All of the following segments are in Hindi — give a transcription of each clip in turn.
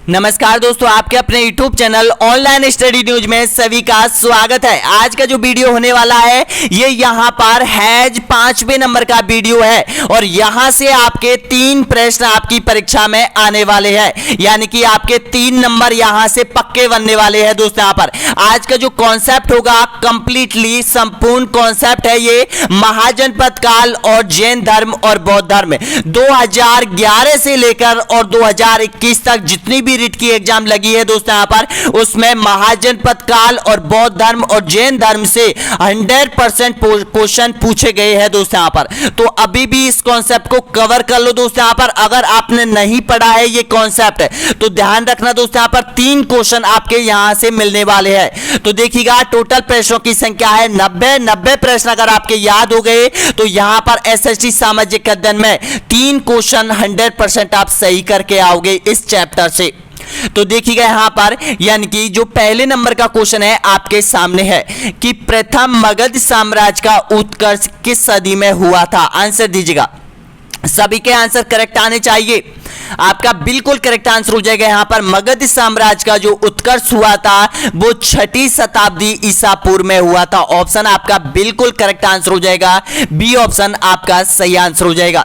नमस्कार दोस्तों, आपके अपने YouTube channel online study news में सभी का स्वागत है। आज का जो वीडियो होने वाला है ये यहाँ पर हैज 5वें नंबर का वीडियो है और यहाँ से आपके 3 प्रश्न आपकी परीक्षा में आने वाले हैं, यानी कि आपके 3 नंबर यहाँ से पक्के बनने वाले हैं। दोस्तों यहाँ पर आज का जो कॉन्सेप्ट होगा कंप्लीटली संपूर्ण कॉन्सेप्ट है ये महाजनपद काल और जैन धर्म और बौद्ध धर्म 2011 से लेकर और 2021 तक जितनी भी रीट की एग्जाम लगी है दोस्तों यहाँ पर उसमें महाजनपद काल और बौद्ध धर्म और जैन धर्म से 100% क्वेश्चन पूछे गए हैं दोस्तों यहाँ पर। तो अभी भी इस कॉन्सेप्ट को कवर कर लो दोस्तों यहाँ पर। अगर आपने नहीं पढ़ा है ये कॉन्सेप्ट तो ध्यान रखना दोस्तों यहाँ पर 3 क्वेश्चन आपके यहां से मिलने वाले हैं। तो देखिएगा टोटल प्रश्नों की संख्या है 90 प्रश्न अगर आपके याद हो गए तो यहां पर एसएसटी सामाजिक अध्ययन में 3 क्वेश्चन 100% आप सही करके आओगे इस चैप्टर से। तो देखिएगा यहां पर यानी कि जो पहले नंबर का क्वेश्चन है आपके सामने है कि प्रथम मगध साम्राज्य का उत्कर्ष किस सदी में हुआ था। आंसर दीजिएगा, सभी के आंसर करेक्ट आने चाहिए। आपका बिल्कुल करेक्ट आंसर हो जाएगा यहां पर मगध साम्राज्य का जो उत्कर्ष हुआ था वो 6ठी शताब्दी ईसा पूर्व में हुआ था। ऑप्शन आपका बिल्कुल करेक्ट आंसर हो जाएगा, बी ऑप्शन आपका सही आंसर हो जाएगा।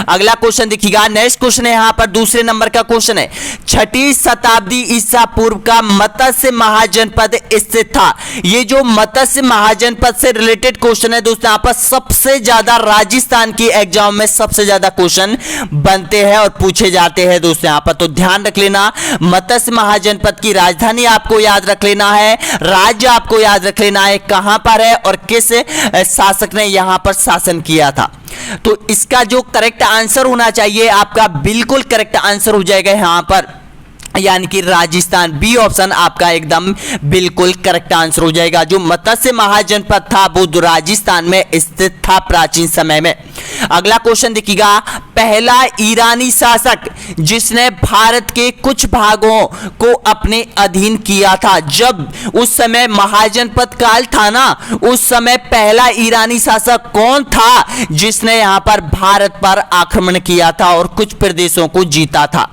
अगला क्वेश्चन देखिएगा, नेक्स्ट क्वेश्चन है यहां पर दूसरे नंबर का क्वेश्चन है 6ठी शताब्दी ईसा पूर्व का मत्स्य महाजनपद स्थित था। ये जो मत्स्य महाजनपद से रिलेटेड क्वेश्चन है दोस्तों यहां पर सबसे ज्यादा राजस्थान की एग्जाम में सबसे ज्यादा क्वेश्चन बनते हैं और पूछे जाते हैं दोस्तों यहां पर। तो ध्यान रख लेना, मत्स्य महाजनपद की राजधानी आपको याद रख लेना है, राज्य आपको याद रख लेना है कहां पर है और किस शासक ने यहां पर शासन किया था। तो इसका जो करेक्ट आंसर होना चाहिए आपका बिल्कुल करेक्ट आंसर हो जाएगा यहां पर यानी कि राजस्थान, बी ऑप्शन आपका एकदम बिल्कुल करेक्ट आंसर हो जाएगा। जो मत्स्य महाजनपद था वो राजस्थान में स्थित था प्राचीन समय में। अगला क्वेश्चन देखिएगा, पहला ईरानी शासक जिसने भारत के कुछ भागों को अपने अधीन किया था। जब उस समय महाजनपद काल था ना, उस समय पहला ईरानी शासक कौन था जिसने यहां पर भारत पर आक्रमण किया था और कुछ प्रदेशों को जीता था।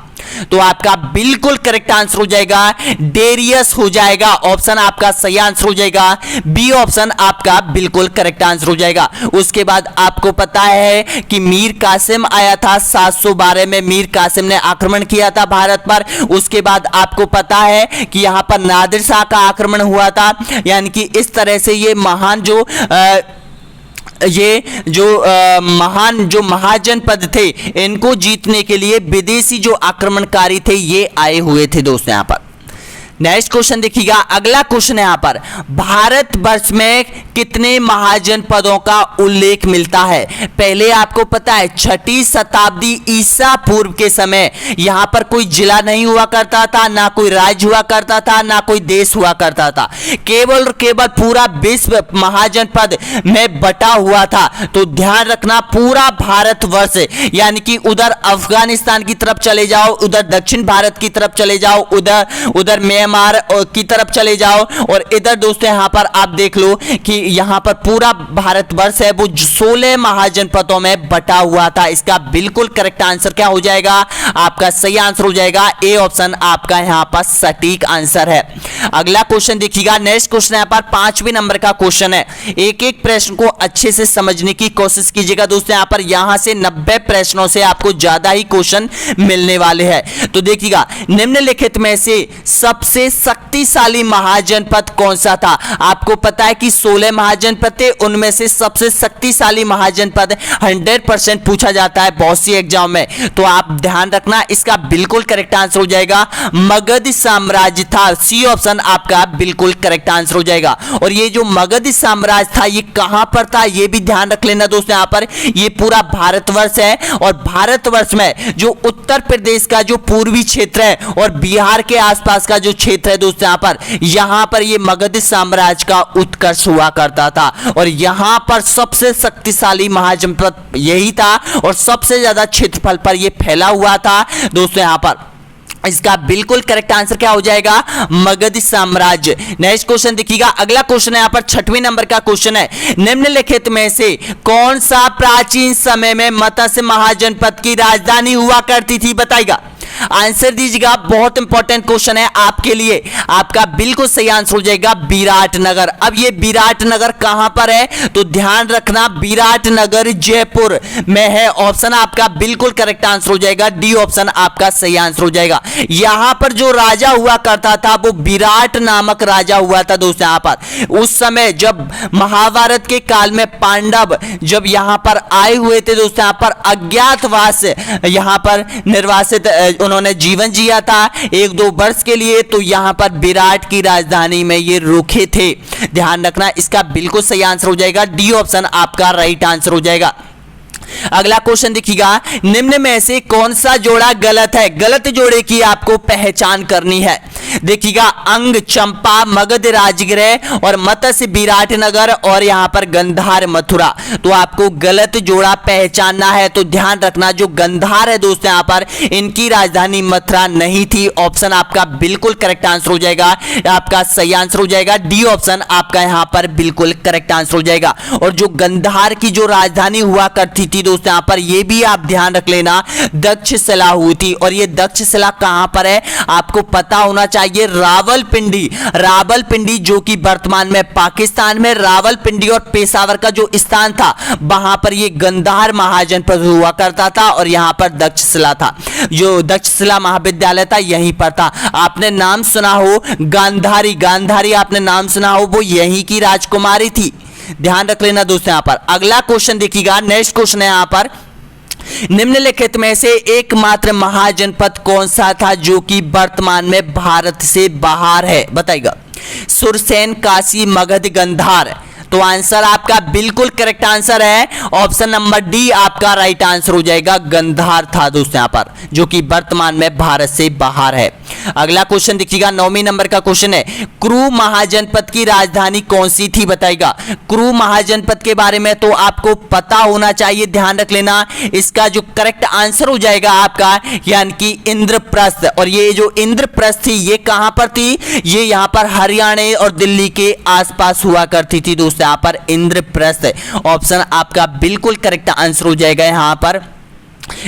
तो आपका बिल्कुल करेक्ट आंसर हो जाएगा डेरियस हो जाएगा। ऑप्शन आपका सही आंसर हो जाएगा, बी ऑप्शन आपका बिल्कुल करेक्ट आंसर हो जाएगा। उसके बाद आपको पता है कि मीर कासिम आया था 712 में, मीर कासिम ने आक्रमण किया था भारत पर। उसके बाद आपको पता है कि यहां पर नादिर शाह का आक्रमण हुआ था। यानी कि इस तरह से ये महान महान जो महाजनपद थे इनको जीतने के लिए विदेशी जो आक्रमणकारी थे ये आए हुए थे दोस्तों यहां पर। नेक्स्ट क्वेश्चन देखिएगा, अगला क्वेश्चन है यहां पर भारतवर्ष में कितने महाजनपदों का उल्लेख मिलता है। पहले आपको पता है 6ठी शताब्दी ईसा पूर्व के समय यहां पर कोई जिला नहीं हुआ करता था, ना कोई राज्य हुआ करता था, ना कोई देश हुआ करता था, केवल और केवल पूरा विश्व महाजनपद में बटा हुआ था। तो ध्यान रखना पूरा भारतवर्ष यानी कि उधर अफगानिस्तान की तरफ चले जाओ, उधर दक्षिण भारत की तरफ चले जाओ, उधर म्यांमार की तरफ चले जाओ और इधर दोस्तों यहां पर आप देख लो कि यहां पर पूरा भारतवर्ष है वो 16 महाजनपदों में बटा हुआ था। इसका बिल्कुल करेक्ट आंसर क्या हो जाएगा, आपका सही आंसर हो जाएगा, ए ऑप्शन आपका यहां पर सटीक आंसर है। अगला क्वेश्चन देखिएगा, नेक्स्ट क्वेश्चन यहां पर 5वें नंबर का क्वेश्चन है। एक एक प्रश्न को अच्छे से समझने की कोशिश कीजिएगा दोस्तों यहां पर। यहां से 90 प्रश्नों से आपको ज्यादा ही क्वेश्चन मिलने वाले हैं। तो देखिएगा, निम्नलिखित में से सबसे शक्तिशाली महाजनपद कौन सा था। आपको पता है कि 16 महाजनपद थे, उनमें से सबसे शक्तिशाली महाजनपद 100% पूछा जाता है बहुत सी एग्जाम में। तो आप ध्यान रखना, इसका बिल्कुल करेक्ट आंसर हो जाएगा मगध साम्राज्य था, सी ऑप्शन आपका बिल्कुल करेक्ट आंसर हो जाएगा। और ये जो मगध साम्राज्य था ये कहां पर था ये भी ध्यान रख लेना दोस्तों यहां पर। ये पूरा भारतवर्ष है और भारतवर्ष में जो उत्तर प्रदेश का जो पूर्वी क्षेत्र है और बिहार के आसपास का जो क्षेत्र है दोस्तों यहां पर ये मगध साम्राज्य का उत्कर्ष हुआ करता था और यहां पर सबसे शक्तिशाली महाजनपद यही था और सबसे ज्यादा क्षेत्रफल पर ये फैला हुआ था दोस्तों यहां पर। इसका बिल्कुल करेक्ट आंसर क्या हो जाएगा, मगध साम्राज्य। नेक्स्ट क्वेश्चन देखिएगा, अगला क्वेश्चन है यहां पर 6वें नंबर का क्वेश्चन है, निम्नलिखित में से कौन सा प्राचीन समय में मत्स्य महाजनपद की राजधानी हुआ करती थी, बताइएगा। आंसर दीजिएगा, बहुत इंपॉर्टेंट क्वेश्चन है आपके लिए। आपका बिल्कुल सही आंसर हो जाएगा विराटनगर। अब ये विराटनगर कहां पर है तो ध्यान रखना, विराटनगर जयपुर में है। ऑप्शन आपका बिल्कुल करेक्ट आंसर हो जाएगा, डी ऑप्शन आपका सही आंसर हो जाएगा। यहां पर जो राजा हुआ करता था वो विराट नामक राजा हुआ था दोस्तों। यहां पर उस समय जब महाभारत के काल में पांडव जब यहां पर आए हुए थे दोस्तों, यहां पर अज्ञातवास यहां पर निर्वासित उन्होंने जीवन जिया था 1-2 वर्ष के लिए, तो यहां पर विराट की राजधानी में ये रुके थे। ध्यान रखना, इसका बिल्कुल सही आंसर हो जाएगा, डी ऑप्शन आपका राइट आंसर हो जाएगा। अगला क्वेश्चन देखिएगा, निम्न में से कौन सा जोड़ा गलत है? गलत जोड़े की आपको पहचान करनी है। देखिएगा, अंग चंपा मगध राजगृह और मत्स्य विराटनगर और यहां पर गंधार मथुरा। तो आपको गलत जोड़ा पहचानना है। तो ध्यान रखना, जो गंधार है दोस्तों यहां पर इनकी राजधानी मथुरा नहीं थी। ऑप्शन आपका बिल्कुल करेक्ट आंसर हो जाएगा, आपका सही आंसर हो जाएगा, डी ऑप्शन आपका यहां पर बिल्कुल करेक्ट आंसर हो जाएगा। और जो गंधार की जो राजधानी हुआ करती थी दोस्तों, यहां पर ये भी आप ध्यान रख लेना, दक्षशिला हुई थी। और ये दक्षशिला कहां पर है आपको पता होना चाहिए, रावलपिंडी। रावलपिंडी जो कि वर्तमान में पाकिस्तान में रावलपिंडी और पेशावर का जो स्थान था, वहां पर ये गंधार महाजनपद हुआ करता था और यहां पर दक्षशिला था, जो दक्षशिला महाविद्यालय था यहीं पर था। आपने नाम सुना हो गांधारी, गांधारी आपने नाम सुना हो, वो यहीं की राजकुमारी थी। ध्यान रख लेना दोस्तों। यहां पर अगला क्वेश्चन देखिएगा, नेक्स्ट क्वेश्चन है यहां पर, निम्नलिखित में से एकमात्र महाजनपद कौन सा था जो कि वर्तमान में भारत से बाहर है? बताइएगा। सुरसेन, काशी, मगध, गंधार। तो आंसर आपका बिल्कुल करेक्ट आंसर है, ऑप्शन नंबर डी आपका राइट आंसर हो जाएगा, गंधार था दोस्तों यहां पर, जो कि वर्तमान में भारत से बाहर है। अगला क्वेश्चन देखिएगा, 9वें नंबर का क्वेश्चन है, क्रू महाजनपद की राजधानी कौन सी थी? बताइएगा। क्रू महाजनपद के बारे में तो आपको पता होना चाहिए, ध्यान रख लेना। इसका जो करेक्ट आंसर हो जाएगा आपका यानी कि इंद्रप्रस्थ। और ये जो इंद्रप्रस्थ थी ये कहां पर थी? ये यहां पर हरियाणा और दिल्ली के आसपास हुआ करती थी दोस्तों, यहां पर इंद्रप्रस्थ। ऑप्शन आपका बिल्कुल करेक्ट आंसर हो जाएगा यहां पर,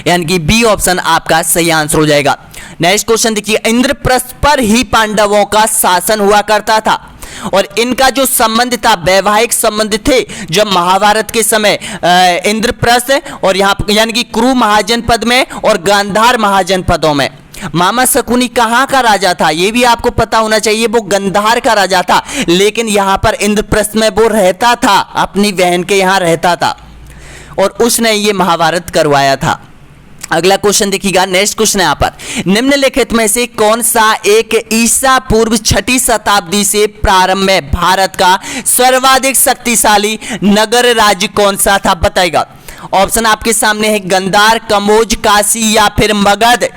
यानी कि बी ऑप्शन आपका सही आंसर हो जाएगा। नेक्स्ट क्वेश्चन देखिए, इंद्रप्रस्थ पर ही पांडवों का शासन हुआ करता था और इनका जो संबंध था, वैवाहिक संबंध थे जब महाभारत के समय इंद्रप्रस्थ और यहां यानी कि क्रू महाजनपद में और गांधार महाजनपदों में। मामा शकुनी कहां का राजा था ये भी आपको पता होना चाहिए, वो गंधार का राजा था, लेकिन यहां पर इंद्रप्रस्थ में वो रहता था, अपनी बहन के यहां रहता था और उसने ये महाभारत करवाया था। अगला क्वेश्चन देखिएगा, नेक्स्ट क्वेश्चन है यहाँ पर, निम्नलिखित में से कौन सा एक ईसा पूर्व 6ठी शताब्दी से प्रारंभ में भारत का सर्वाधिक शक्तिशाली नगर राज्य कौन सा था? बताइएगा। ऑप्शन आपके सामने है, गंधार, कमोज, काशी या फिर मगध।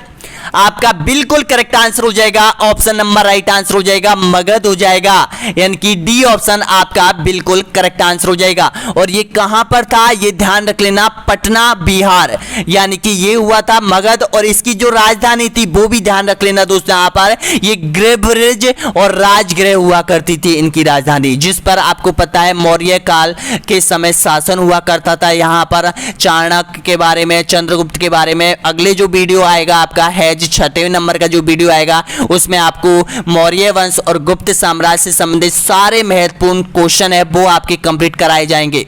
आपका बिल्कुल करेक्ट आंसर हो जाएगा, ऑप्शन नंबर राइट आंसर हो जाएगा, मगध हो जाएगा, यानी कि डी ऑप्शन आपका बिल्कुल करेक्ट आंसर हो जाएगा। और ये कहां पर था ये ध्यान रख लेना, पटना बिहार, यानी कि ये हुआ था मगध। और इसकी जो राजधानी थी वो भी ध्यान रख लेना दोस्तों, यहां पर ये गृहब्रिज और राजगृह हुआ करती थी इनकी राजधानी, जिस पर आपको पता है मौर्य काल के समय शासन हुआ करता था। यहां पर चाणक्य के बारे में, चंद्रगुप्त के बारे में अगले जो वीडियो आएगा आपका है 6वें नंबर का जो वीडियो आएगा उसमें आपको मौर्य वंश और गुप्त साम्राज्य से संबंधित सारे महत्वपूर्ण क्वेश्चन है वो आपके कंप्लीट कराए जाएंगे।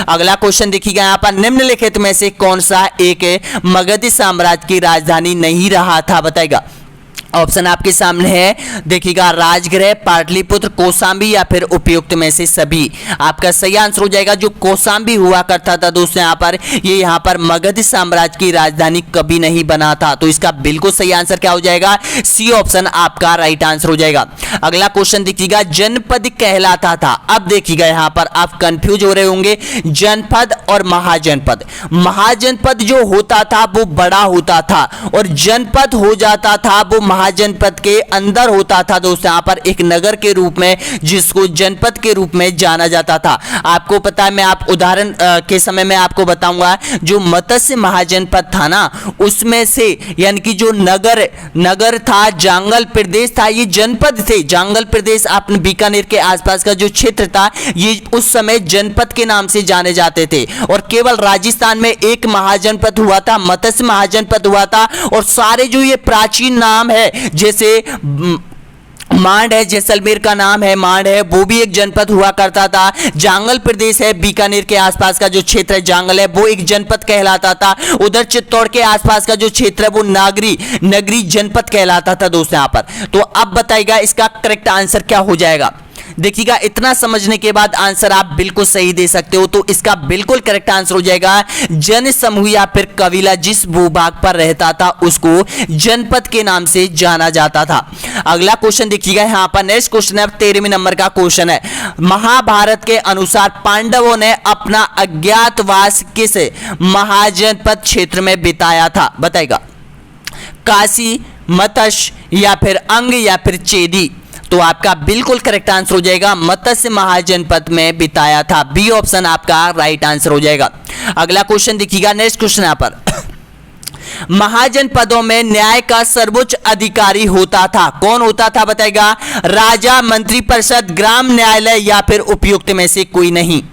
अगला क्वेश्चन देखिएगा यहाँ पर, निम्नलिखित में से कौन सा एक मगध साम्राज्य की राजधानी नहीं रहा था? बताइएगा। ऑप्शन आपके सामने है, देखिएगा, राजगृह, पाटलिपुत्र, कौशांबी या फिर उपयुक्त में से सभी। आपका सही आंसर हो जाएगा जो कौशांबी हुआ करता था दोस्तों, यहाँ पर ये यहाँ पर मगध साम्राज्य की राजधानी कभी नहीं बना था। तो इसका बिल्कुल सही आंसर क्या हो जाएगा? सी ऑप्शन आपका राइट आंसर हो जाएगा। अगला क्वेश्चन देखिएगा, जनपद कहलाता था। अब देखिएगा यहाँ पर आप कंफ्यूज हो रहे होंगे, जनपद और महाजनपद। महाजनपद जो होता था वो बड़ा होता था और जनपद हो जाता था वो महाजनपद के अंदर होता था दोस्तों, यहाँ पर एक नगर के रूप में, जिसको जनपद के रूप में जाना जाता था। आपको पता है, मैं आप उदाहरण के समय में आपको बताऊंगा, जो मत्स्य महाजनपद था ना, उसमें से यानी कि जो नगर था, जांगल प्रदेश था, ये जनपद थे। जांगल प्रदेश आपने बीकानेर के आसपास का जो क्षेत्र था, ये उस समय जनपद के नाम से जाने जाते थे। और केवल राजस्थान में एक महाजनपद हुआ था, मत्स्य महाजनपद हुआ था। और सारे जो ये प्राचीन नाम है, जैसे मांड है, जैसलमेर का नाम है मांड है, वो भी एक जनपद हुआ करता था। जांगल प्रदेश है, बीकानेर के आसपास का जो क्षेत्र है जांगल है, वो एक जनपद कहलाता था। उधर चित्तौड़ के आसपास का जो क्षेत्र है वो नगरी जनपद कहलाता था दोस्तों यहाँ पर। तो अब बताइएगा इसका करेक्ट आंसर क्या हो जाएगा। देखिएगा, इतना समझने के बाद आंसर आप बिल्कुल सही दे सकते हो। तो इसका बिल्कुल करेक्ट आंसर हो जाएगा जन समूह या फिर कबीला जिस भूभाग पर रहता था उसको जनपद के नाम से जाना जाता था। अगला क्वेश्चन देखिएगा, यहाँ पर नेक्स्ट क्वेश्चन है, 13वें नंबर का क्वेश्चन है। महाभारत के अनुसार पांडवों ने अपना अज्ञातवास किस महाजनपद क्षेत्र में बिताया था? बताएगा, काशी, मत्स्य या फिर अंग या फिर चेदी? तो आपका बिल्कुल करेक्ट आंसर हो जाएगा मत्स्य महाजनपद में बिताया था। बी ऑप्शन आपका राइट आंसर हो जाएगा। अगला क्वेश्चन देखिएगा, नेक्स्ट क्वेश्चन यहां पर, महाजनपदों में न्याय का सर्वोच्च अधिकारी होता था, कौन होता था? बताएगा, राजा, मंत्री परिषद, ग्राम न्यायालय या फिर उपयुक्त में से कोई नहीं?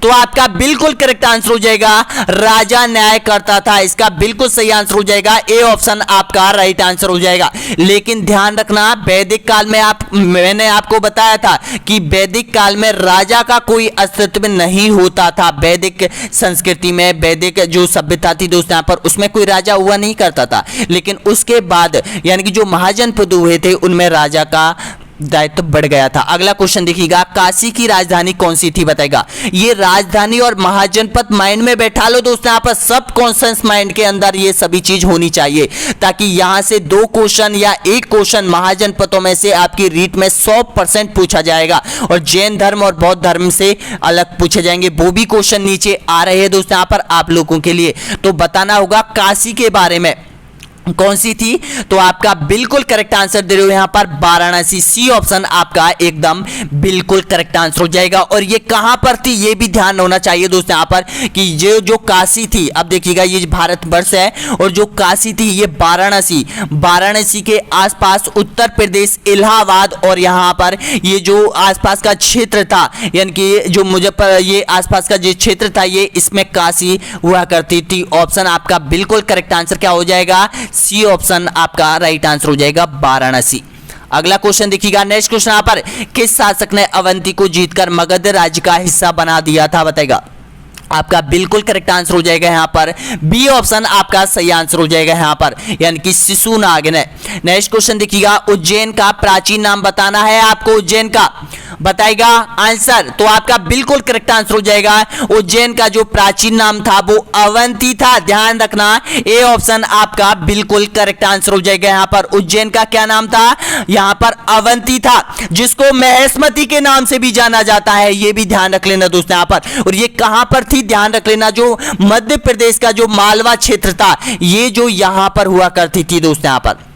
तो आपका बिल्कुल करेक्ट आंसर हो जाएगा राजा न्याय करता था। इसका बिल्कुल सही आंसर हो जाएगा ए ऑप्शन आपका राइट आंसर हो जाएगा। लेकिन ध्यान रखना, वैदिक काल में मैंने आपको बताया था कि वैदिक काल में राजा का कोई अस्तित्व नहीं होता था। वैदिक संस्कृति में, वैदिक जो सभ्यता थी दोस्तों यहाँ पर, उसमें कोई राजा हुआ नहीं करता था। लेकिन उसके बाद यानी कि जो महाजनपद हुए थे उनमें राजा का दायित्व बढ़ गया था। अगला क्वेश्चन देखिएगा, काशी की राजधानी कौन सी थी? बताएगा, ये राजधानी और महाजनपद माइंड में बैठा लो दोस्तों, यहाँ पर सब कॉन्सेंस माइंड के अंदर ये सभी चीज होनी चाहिए, ताकि यहां से 2 क्वेश्चन या 1 क्वेश्चन महाजनपदों में से आपकी रीट में 100% पूछा जाएगा। और जैन धर्म और बौद्ध धर्म से अलग पूछे जाएंगे, वो भी क्वेश्चन नीचे आ रहे हैं दोस्तों यहाँ पर आप लोगों के लिए। तो बताना होगा काशी के बारे में कौन सी थी? तो आपका बिल्कुल करेक्ट आंसर दे रहे हो यहां पर वाराणसी। सी ऑप्शन आपका एकदम बिल्कुल करेक्ट आंसर हो जाएगा। और ये कहां पर थी ये भी ध्यान होना चाहिए दोस्तों यहां पर, कि ये जो काशी थी, अब देखिएगा ये भारतवर्ष है, और जो काशी थी ये वाराणसी के आसपास उत्तर प्रदेश, इलाहाबाद, और यहां पर ये जो आसपास का क्षेत्र था, यानी कि जो मुजफ्फर ये आसपास का जो क्षेत्र था, ये इसमें काशी हुआ करती थी। ऑप्शन आपका बिल्कुल करेक्ट आंसर क्या हो जाएगा? सी ऑप्शन आपका राइट आंसर हो जाएगा वाराणसी। अगला क्वेश्चन देखिएगा, नेक्स्ट क्वेश्चन यहां पर, किस शासक ने अवंती को जीतकर मगध राज्य का हिस्सा बना दिया था? बताएगा, आपका बिल्कुल करेक्ट आंसर हो जाएगा यहां पर बी ऑप्शन आपका सही आंसर हो जाएगा यहां पर, यानी कि शिशुनाग ने। नेक्स्ट क्वेश्चन देखिएगा, उज्जैन का प्राचीन नाम बताना है आपको। उज्जैन का बताएगा आंसर, तो आपका बिल्कुल करेक्ट आंसर हो जाएगा उज्जैन का जो प्राचीन नाम था वो अवंती था। ध्यान रखना, ए ऑप्शन आपका बिल्कुल करेक्ट आंसर हो जाएगा यहां पर। उज्जैन का क्या नाम था? यहां पर अवंती था, जिसको महेशमती के नाम से भी जाना जाता है, ये भी ध्यान रख लेना दोस्तों यहां पर। और ये कहां पर थी ध्यान रख लेना, जो मध्य प्रदेश का जो मालवा क्षेत्र था, ये जो यहां पर हुआ करती थी दोस्तों यहां पर।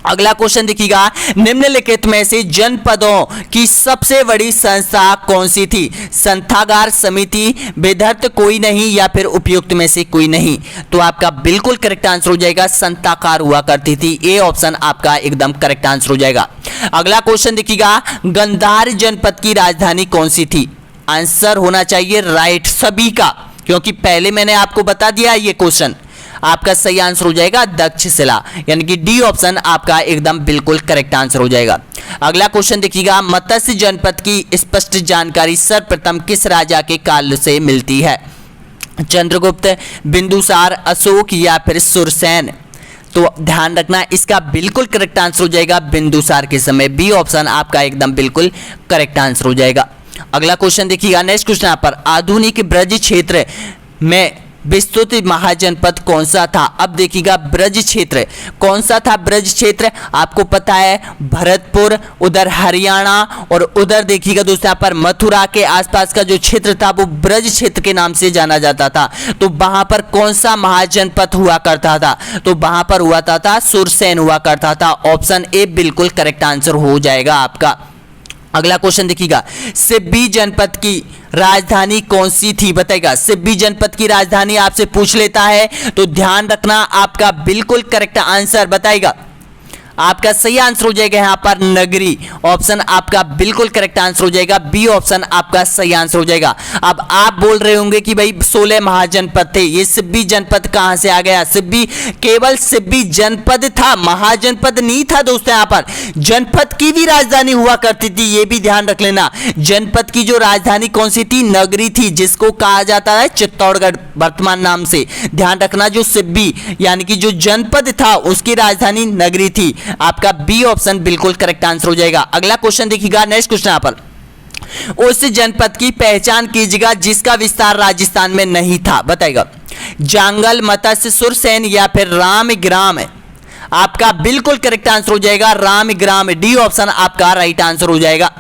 अगला क्वेश्चन देखिएगा, निम्नलिखित में से जनपदों की सबसे बड़ी संस्था कौन सी थी? संस्थागार, समिति, विधर्त कोई नहीं या फिर उपयुक्त में से कोई नहीं? तो आपका बिल्कुल करेक्ट आंसर हो जाएगा संस्थागार हुआ करती थी। ए ऑप्शन आपका एकदम करेक्ट आंसर हो जाएगा। अगला क्वेश्चन देखिएगा, गांधार जनपद की राजधानी कौन सी थी? आंसर होना चाहिए राइट सभी का, क्योंकि पहले मैंने आपको बता दिया ये क्वेश्चन। आपका सही आंसर हो जाएगा तक्षशिला, यानी कि डी ऑप्शन आपका एकदम बिल्कुल करेक्ट आंसर हो जाएगा। अगला क्वेश्चन देखिएगा, मत्स्य जनपद की स्पष्ट जानकारी सर्वप्रथम किस राजा के काल से मिलती है? चंद्रगुप्त, बिंदुसार, अशोक या फिर सुरसेन? तो ध्यान रखना, इसका बिल्कुल करेक्ट आंसर हो जाएगा बिंदुसार के समय। बी ऑप्शन आपका एकदम बिल्कुल करेक्ट आंसर हो जाएगा। अगला क्वेश्चन देखिएगा, नेक्स्ट क्वेश्चन यहाँ पर, आधुनिक ब्रज क्षेत्र में विस्तृत महाजनपद कौन सा था? अब देखिएगा ब्रज क्षेत्र कौन सा था? ब्रज क्षेत्र आपको पता है भरतपुर, उधर हरियाणा और उधर देखिएगा दोस्तों यहाँ पर मथुरा के आसपास का जो क्षेत्र था वो ब्रज क्षेत्र के नाम से जाना जाता था। तो वहां पर कौन सा महाजनपद हुआ करता था? तो वहां पर हुआ था सुरसेन हुआ करता था। ऑप्शन ए बिल्कुल करेक्ट आंसर हो जाएगा आपका। अगला क्वेश्चन देखिएगा, सिब्बी जनपद की राजधानी कौन सी थी? बताइएगा। सिब्बी जनपद की राजधानी आपसे पूछ लेता है तो ध्यान रखना, आपका बिल्कुल करेक्ट आंसर बताइएगा। आपका सही आंसर हो जाएगा यहां पर नगरी। ऑप्शन आपका बिल्कुल करेक्ट आंसर हो जाएगा, बी ऑप्शन आपका सही आंसर हो जाएगा। अब आप बोल रहे होंगे कि भाई 16 महाजनपद थे, ये सिब्बी जनपद कहां से आ गया? सिब्बी केवल सिब्बी जनपद था, महाजनपद नहीं था दोस्तों। यहां पर जनपद की भी राजधानी हुआ करती थी, ये भी ध्यान रख लेना। जनपद की जो राजधानी कौन सी थी? नगरी थी, जिसको कहा जाता है चित्तौड़गढ़ वर्तमान नाम से। ध्यान रखना, जो सिब्बी यानी कि जो जनपद था उसकी राजधानी नगरी थी। आपका बी ऑप्शन बिल्कुल करेक्ट आंसर हो जाएगा। अगला क्वेश्चन देखिएगा, नेक्स्ट क्वेश्चन यहां पर, उस जनपद की पहचान कीजिएगा जिसका विस्तार राजस्थान में नहीं था। बताइएगा। जांगल, मत्स्य, सुरसेन या फिर रामग्राम? आपका बिल्कुल करेक्ट आंसर हो जाएगा रामग्राम, डी ऑप्शन आपका राइट आंसर हो जाएगा।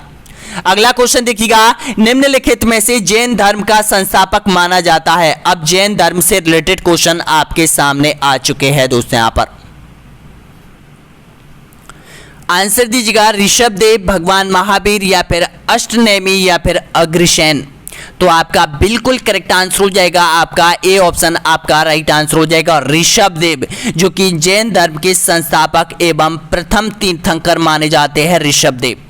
अगला क्वेश्चन देखिएगा, निम्नलिखित में से जैन धर्म का संस्थापक माना जाता है? अब जैन धर्म से रिलेटेड क्वेश्चन आपके सामने आ चुके हैं दोस्तों। यहां पर आंसर दीजिएगा, ऋषभदेव, भगवान महावीर या फिर अष्टनेमी या फिर अग्रसेन? तो आपका बिल्कुल करेक्ट आंसर हो जाएगा आपका ए ऑप्शन आपका राइट आंसर हो जाएगा। ऋषभदेव जो कि जैन धर्म के संस्थापक एवं प्रथम तीर्थंकर माने जाते हैं, ऋषभदेव।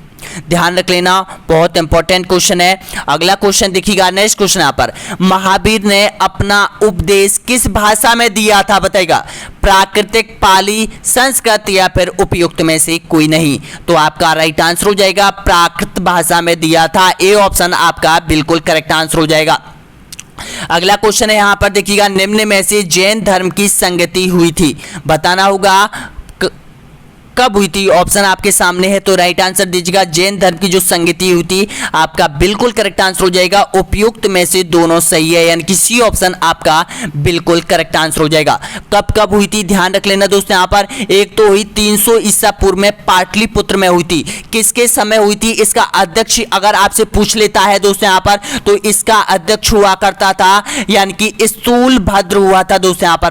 ध्यान रख लेना, बहुत इंपॉर्टेंट क्वेश्चन है। अगला क्वेश्चन देखिएगा, नेक्स्ट क्वेश्चन यहाँ पर, महावीर ने अपना उपदेश किस भाषा में दिया था? बताइएगा। प्राकृतिक, पाली, संस्कृत या फिर उपयुक्त में से कोई नहीं? तो आपका राइट आंसर हो जाएगा प्राकृत भाषा में दिया था, ए ऑप्शन आपका बिल्कुल करेक्ट आंसर हो जाएगा। अगला क्वेश्चन है यहाँ पर देखिएगा, निम्न में से जैन धर्म की संगति हुई थी? बताना होगा कब हुई थी? ऑप्शन आपके सामने है तो राइट आंसर दीजिएगा। जैन धर्म की जो संगति हुई थी, आपका बिल्कुल करेक्ट आंसर हो जाएगा। उपयुक्त में से दोनों सही है, यानी कि सी ऑप्शन आपका बिल्कुल करेक्ट आंसर हो जाएगा। कब कब हुई थी ध्यान रख लेना दोस्तों। यहाँ पर एक तो हुई 300 ईसा पूर्व में पाटलिपुत्र में हुई थी। किसके समय हुई थी? इसका अध्यक्ष अगर आपसे पूछ लेता है दोस्तों यहाँ पर, तो इसका अध्यक्ष हुआ करता था यानी कि स्थूल भद्र हुआ था दोस्तों। यहाँ पर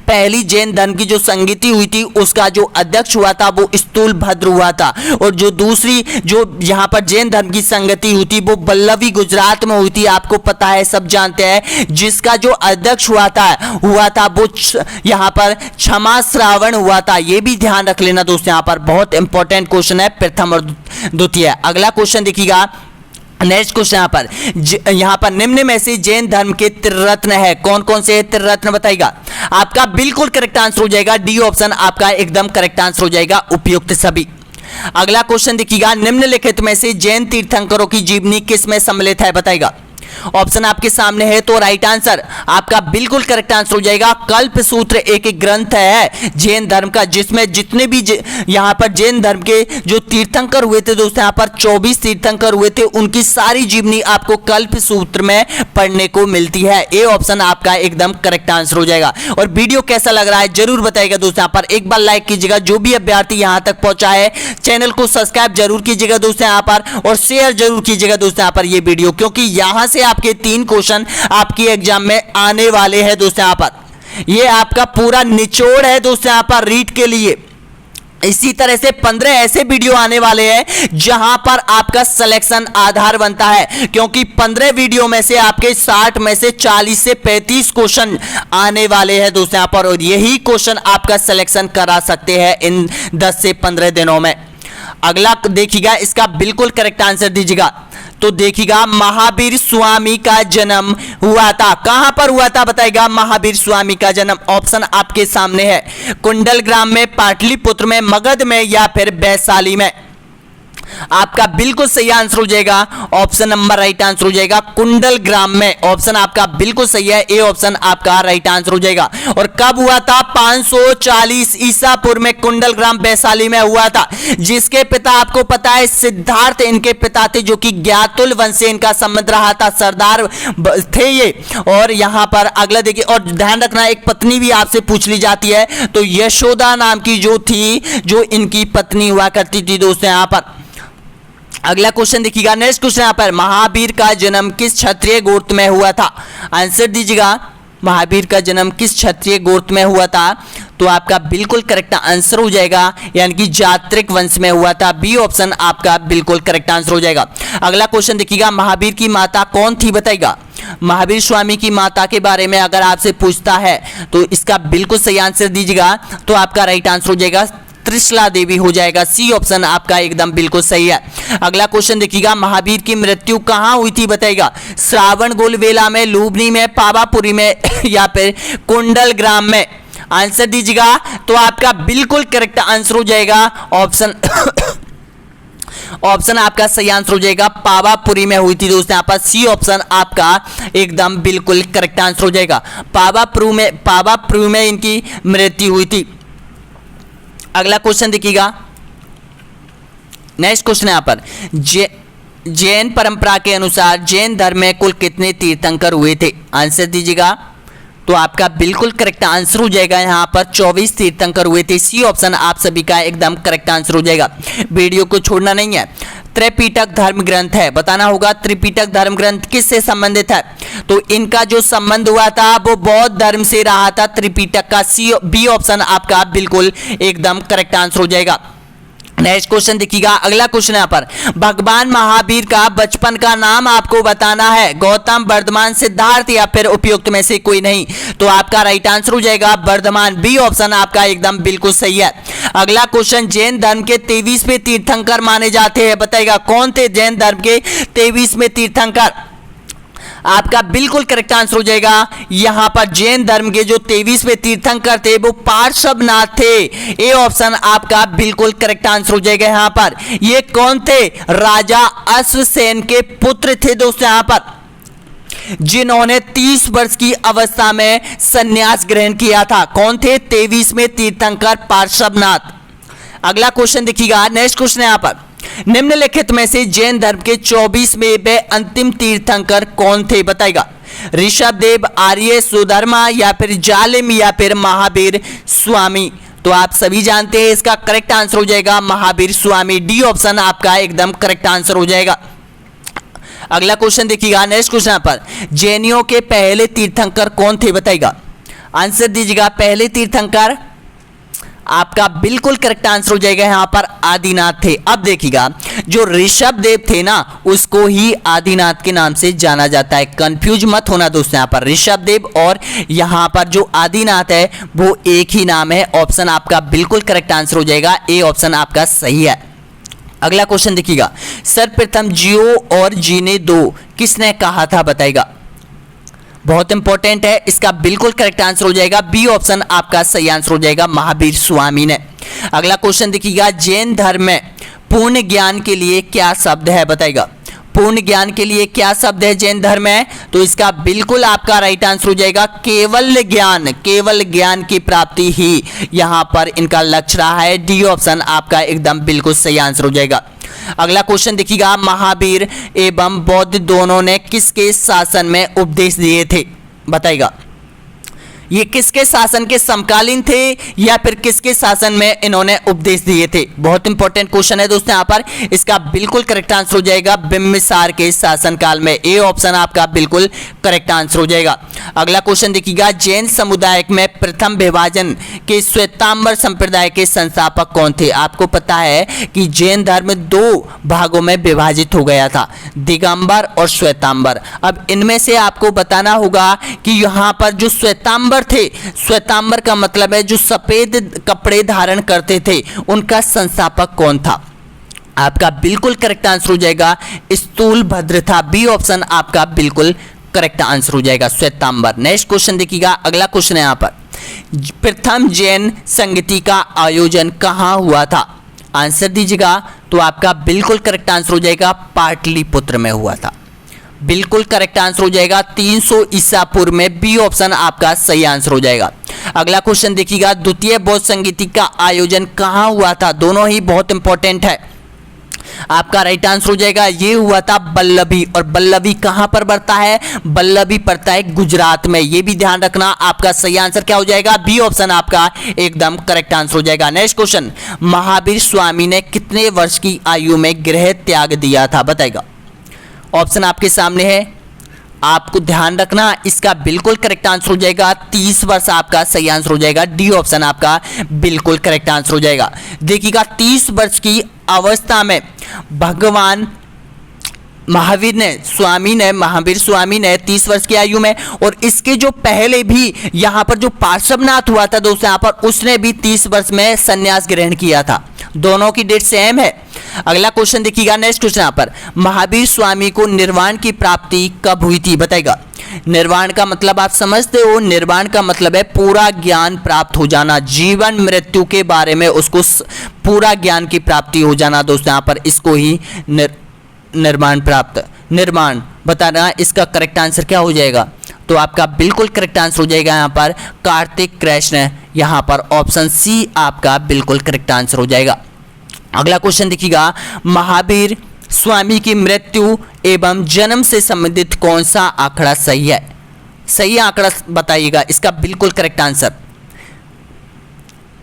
पहली जैन धर्म की जो संगति हुई थी उसका जो अध्यक्ष हुआ था वो स्थूल भद्र हुआ था। और जो दूसरी जो यहाँ पर जैन धर्म की संगति हुई थी वो बल्लवी गुजरात में हुई थी, आपको पता है, सब जानते हैं। जिसका जो अध्यक्ष हुआ था वो यहाँ पर क्षमा श्रावण हुआ था। ये भी ध्यान रख लेना दोस्तों, यहाँ पर बहुत इंपॉर्टेंट क्वेश्चन है, प्रथम और द्वितीय। अगला क्वेश्चन देखिएगा, नेक्स्ट क्वेश्चन यहाँ पर निम्न में से जैन धर्म के त्रिरत्न है? कौन कौन से त्रिरत्न बताइएगा। आपका बिल्कुल करेक्ट आंसर हो जाएगा, डी ऑप्शन आपका एकदम करेक्ट आंसर हो जाएगा, उपयुक्त सभी। अगला क्वेश्चन देखिएगा, निम्नलिखित में से जैन तीर्थंकरों की जीवनी किस में सम्मिलित है? बताइएगा। ऑप्शन आपके सामने है तो राइट आंसर आपका बिल्कुल करेक्ट आंसर हो जाएगा। कल्पसूत्र एक ग्रंथ है जैन धर्म का, जिसमें जितने भी यहाँ पर जैन धर्म के जो तीर्थंकर हुए थे दोस्तों, यहाँ पर 24 तीर्थंकर हुए थे, उनकी सारी जीवनी आपको कल्पसूत्र में पढ़ने को मिलती है। ए ऑप्शन आपका एकदम करेक्ट आंसर हो जाएगा। और वीडियो कैसा लग रहा है जरूर बताइएगा दोस्तों। यहाँ पर एक बार लाइक कीजिएगा, जो भी अभ्यर्थी यहाँ तक पहुंचा है चैनल को सब्सक्राइब जरूर कीजिएगा दोस्तों यहाँ पर, और शेयर जरूर कीजिएगा दोस्तों यहाँ पर ये वीडियो, क्योंकि यहाँ से आपके 3 क्वेश्चन आपकी एग्जाम में आने वाले हैं दोस्तों। यहाँ पर ये आपका पूरा निचोड़ है दोस्तों यहाँ पर रीड के लिए। इसी तरह से 15 ऐसे वीडियो आने वाले हैं जहां पर आपका सिलेक्शन आधार बनता है, क्योंकि 15 वीडियो में से आपके 60 में से 40 से 35 क्वेश्चन आने वाले हैं दोस्तों यहाँ पर, और यही क्वेश्चन आपका सिलेक्शन करा सकते हैं इन 10 से 15 दिनों में। अगला देखिएगा, इसका बिल्कुल करेक्ट आंसर दीजिएगा। तो देखिएगा, महावीर स्वामी का जन्म हुआ था, कहां पर हुआ था बताइएगा। महावीर स्वामी का जन्म ऑप्शन आपके सामने है, कुंडल ग्राम में, पाटलिपुत्र में, मगध में या फिर वैशाली में। आपका बिल्कुल सही आंसर हो जाएगा ऑप्शन नंबर राइट आंसर हो जाएगा कुंडल ग्राम में। ऑप्शन आपका बिल्कुल सही है, ए ऑप्शन आपका राइट आंसर हो जाएगा। और कब हुआ था? 540 ईसा पूर्व में कुंडल ग्राम वैशाली में हुआ था, जिसके पिता आपको पता है सिद्धार्थ इनके पिता थे, जो कि ज्ञातुल वंश से इनका संबंध रहा था, सरदार थे ये। और यहां पर अगला देखिए, और ध्यान रखना एक पत्नी भी आपसे पूछ ली जाती है, तो यशोदा नाम की जो थी, जो इनकी पत्नी हुआ करती थी दोस्तों। यहां पर अगला क्वेश्चन देखिएगा, नेक्स्ट क्वेश्चन यहां पर, महावीर का जन्म किस क्षत्रिय गोत्र में हुआ था? आंसर दीजिएगा, महावीर का जन्म किस क्षत्रिय गोत्र में हुआ था? तो आपका बिल्कुल करेक्ट आंसर हो जाएगा, यानी कि जात्रिक वंश में हुआ था। बी ऑप्शन आपका बिल्कुल करेक्ट आंसर हो जाएगा। अगला क्वेश्चन देखिएगा, महावीर की माता कौन थी बताइएगा। महावीर स्वामी की माता के बारे में अगर आपसे पूछता है तो इसका बिल्कुल सही आंसर दीजिएगा, तो आपका राइट आंसर हो जाएगा त्रिशला देवी हो जाएगा। सी ऑप्शन आपका एकदम बिल्कुल सही है। अगला क्वेश्चन देखिएगा, महावीर की मृत्यु कहां हुई थी बताइएगा। श्रावणगुल वेला में, लुबनी में, पावापुरी में या फिर कुंडल ग्राम में? आंसर दीजिएगा, तो आपका बिल्कुल करेक्ट आंसर हो जाएगा ऑप्शन ऑप्शन आपका सही आंसर हो जाएगा, पावापुरी में हुई थी दोस्तों। यहाँ पर सी ऑप्शन आपका एकदम बिल्कुल करेक्ट आंसर हो जाएगा। पावापुरी में इनकी मृत्यु हुई थी। अगला क्वेश्चन देखिएगा, नेक्स्ट क्वेश्चन यहां पर, जैन परंपरा के अनुसार जैन धर्म में कुल कितने तीर्थंकर हुए थे? आंसर दीजिएगा, तो आपका बिल्कुल करेक्ट आंसर हो जाएगा यहां पर 24 तीर्थंकर हुए थे। सी ऑप्शन आप सभी का एकदम करेक्ट आंसर हो जाएगा। वीडियो को छोड़ना नहीं है। त्रिपिटक धर्म ग्रंथ है, बताना होगा त्रिपिटक धर्म ग्रंथ किससे संबंधित है? तो इनका जो संबंध हुआ था वो बौद्ध धर्म से रहा था, त्रिपिटक का। बी ऑप्शन आपका बिल्कुल एकदम करेक्ट आंसर हो जाएगा। नेक्स्ट क्वेश्चन देखिएगा, अगला क्वेश्चन यहाँ पर, भगवान महावीर का बचपन का नाम आपको बताना है। गौतम, वर्धमान, सिद्धार्थ या फिर उपयुक्त में से कोई नहीं? तो आपका राइट आंसर हो जाएगा वर्धमान। बी ऑप्शन आपका एकदम बिल्कुल सही है। अगला क्वेश्चन, जैन धर्म के 23वें तीर्थंकर माने जाते हैं, बताइएगा कौन थे जैन धर्म के 23वें तीर्थंकर? आपका बिल्कुल करेक्ट आंसर हो जाएगा यहां पर जैन धर्म के जो 23वें तीर्थंकर थे वो पार्श्वनाथ थे। ए ऑप्शन आपका बिल्कुल करेक्ट आंसर हो जाएगा। यहां पर ये कौन थे? राजा अश्वसेन के पुत्र थे दोस्तों, यहां पर जिन्होंने 30 वर्ष की अवस्था में संन्यास ग्रहण किया था। कौन थे? 23वें तीर्थंकर पार्श्वनाथ। अगला क्वेश्चन देखिएगा, नेक्स्ट क्वेश्चन है यहां पर, निम्नलिखित में से जैन धर्म के 24वें व अंतिम तीर्थंकर कौन थे बताएगा। ऋषभदेव, आर्य, सुधर्मा या फिर जालिम या फिर महावीर स्वामी? तो आप सभी जानते हैं इसका करेक्ट आंसर हो जाएगा महावीर स्वामी। डी ऑप्शन आपका एकदम करेक्ट आंसर हो जाएगा। अगला क्वेश्चन देखिएगा, नेक्स्ट क्वेश्चन पर, जैनियों के पहले तीर्थंकर कौन थे बताइएगा। आंसर दीजिएगा, पहले तीर्थंकर आपका बिल्कुल करेक्ट आंसर हो जाएगा यहां पर आदिनाथ थे। अब देखिएगा, जो ऋषभदेव थे ना उसको ही आदिनाथ के नाम से जाना जाता है। कंफ्यूज मत होना दोस्तों, यहां पर ऋषभदेव और यहां पर जो आदिनाथ है वो एक ही नाम है। ऑप्शन आपका बिल्कुल करेक्ट आंसर हो जाएगा, ए ऑप्शन आपका सही है। अगला क्वेश्चन देखिएगा, सर्वप्रथम जियो और जीने दो किसने कहा था बताएगा। बहुत इंपॉर्टेंट है, इसका बिल्कुल करेक्ट आंसर हो जाएगा बी ऑप्शन आपका सही आंसर हो जाएगा, महावीर स्वामी ने। अगला क्वेश्चन देखिएगा, जैन धर्म में पूर्ण ज्ञान के लिए क्या शब्द है बताएगा। पूर्ण ज्ञान के लिए क्या शब्द है जैन धर्म में? तो इसका बिल्कुल आपका राइट आंसर हो जाएगा केवल ज्ञान। केवल ज्ञान की प्राप्ति ही यहां पर इनका लक्ष्य रहा है। डी ऑप्शन आपका एकदम बिल्कुल सही आंसर हो जाएगा। अगला क्वेश्चन देखिएगा, महावीर एवं बौद्ध दोनों ने किसके शासन में उपदेश दिए थे बताइएगा। ये किसके शासन के समकालीन थे या फिर किसके शासन में इन्होंने उपदेश दिए थे? बहुत इंपॉर्टेंट क्वेश्चन है दोस्तों, यहां पर इसका बिल्कुल करेक्ट आंसर हो जाएगा बिंबिसार के शासनकाल में। ए ऑप्शन आपका बिल्कुल करेक्ट आंसर हो जाएगा। अगला क्वेश्चन देखिएगा, जैन समुदाय में प्रथम विभाजन के श्वेतांबर संप्रदाय के संस्थापक कौन थे? आपको पता है कि जैन धर्म दो भागों में विभाजित हो गया था, दिगंबर और श्वेतांबर। अब इनमें से आपको बताना होगा कि यहां पर जो श्वेतांबर थे, श्वेतांबर का मतलब है जो सफेद कपड़े धारण करते थे, उनका संस्थापक कौन था? आपका बिल्कुल करेक्ट आंसर हो जाएगा स्थूलभद्र था। बी ऑप्शन आपका बिल्कुल करेक्ट आंसर हो जाएगा श्वेतांबर। नेक्स्ट क्वेश्चन देखिएगा, अगला क्वेश्चन है यहां पर, प्रथम जैन संगति का आयोजन कहां हुआ था? आंसर दीजिएगा। तो आपका बिल्कुल करेक्ट आंसर हो जाएगा पाटलिपुत्र में हुआ था। बिल्कुल करेक्ट आंसर हो जाएगा 300 ईसा पूर्व में, बी ऑप्शन आपका सही आंसर हो जाएगा। अगला क्वेश्चन देखिएगा, द्वितीय बौद्ध संगीति का आयोजन कहाँ हुआ था? दोनों ही बहुत इंपॉर्टेंट है। आपका राइट आंसर हो जाएगा, ये हुआ था बल्लभी। और बल्लभी कहां पर पड़ता है? बल्लभी पड़ता है गुजरात में, ये भी ध्यान रखना। आपका सही आंसर क्या हो जाएगा? बी ऑप्शन आपका एकदम करेक्ट आंसर हो जाएगा। नेक्स्ट क्वेश्चन, महावीर स्वामी ने कितने वर्ष की आयु में गृह त्याग दिया था? बताएगा। ऑप्शन आपके सामने है, आपको ध्यान रखना। इसका बिल्कुल करेक्ट आंसर हो जाएगा 30 वर्ष आपका सही आंसर हो जाएगा। डी ऑप्शन आपका बिल्कुल करेक्ट आंसर हो जाएगा। देखिएगा 30 वर्ष की अवस्था में भगवान महावीर स्वामी ने 30 वर्ष की आयु में, और इसके जो पहले भी यहाँ पर जो पार्श्वनाथ हुआ था दोस्तों, यहाँ पर उसने भी 30 वर्ष में संन्यास ग्रहण किया था। दोनों की डेट सेम है। अगला क्वेश्चन देखिएगा, नेक्स्ट क्वेश्चन यहाँ पर, महावीर स्वामी को निर्वाण की प्राप्ति कब हुई थी? बताएगा। निर्वाण का मतलब आप समझते हो, निर्वाण का मतलब है पूरा ज्ञान प्राप्त हो जाना, जीवन मृत्यु के बारे में उसको पूरा ज्ञान की प्राप्ति हो जाना दोस्तों, यहाँ पर इसको ही निर्माण बताना। इसका करेक्ट आंसर क्या हो जाएगा? तो आपका बिल्कुल करेक्ट आंसर हो जाएगा यहाँ पर कार्तिक कृष्ण, यहाँ पर ऑप्शन सी आपका बिल्कुल करेक्ट आंसर हो जाएगा। अगला क्वेश्चन देखिएगा, महावीर स्वामी की मृत्यु एवं जन्म से संबंधित कौन सा आंकड़ा सही है? सही आंकड़ा बताइएगा, इसका बिल्कुल करेक्ट आंसर।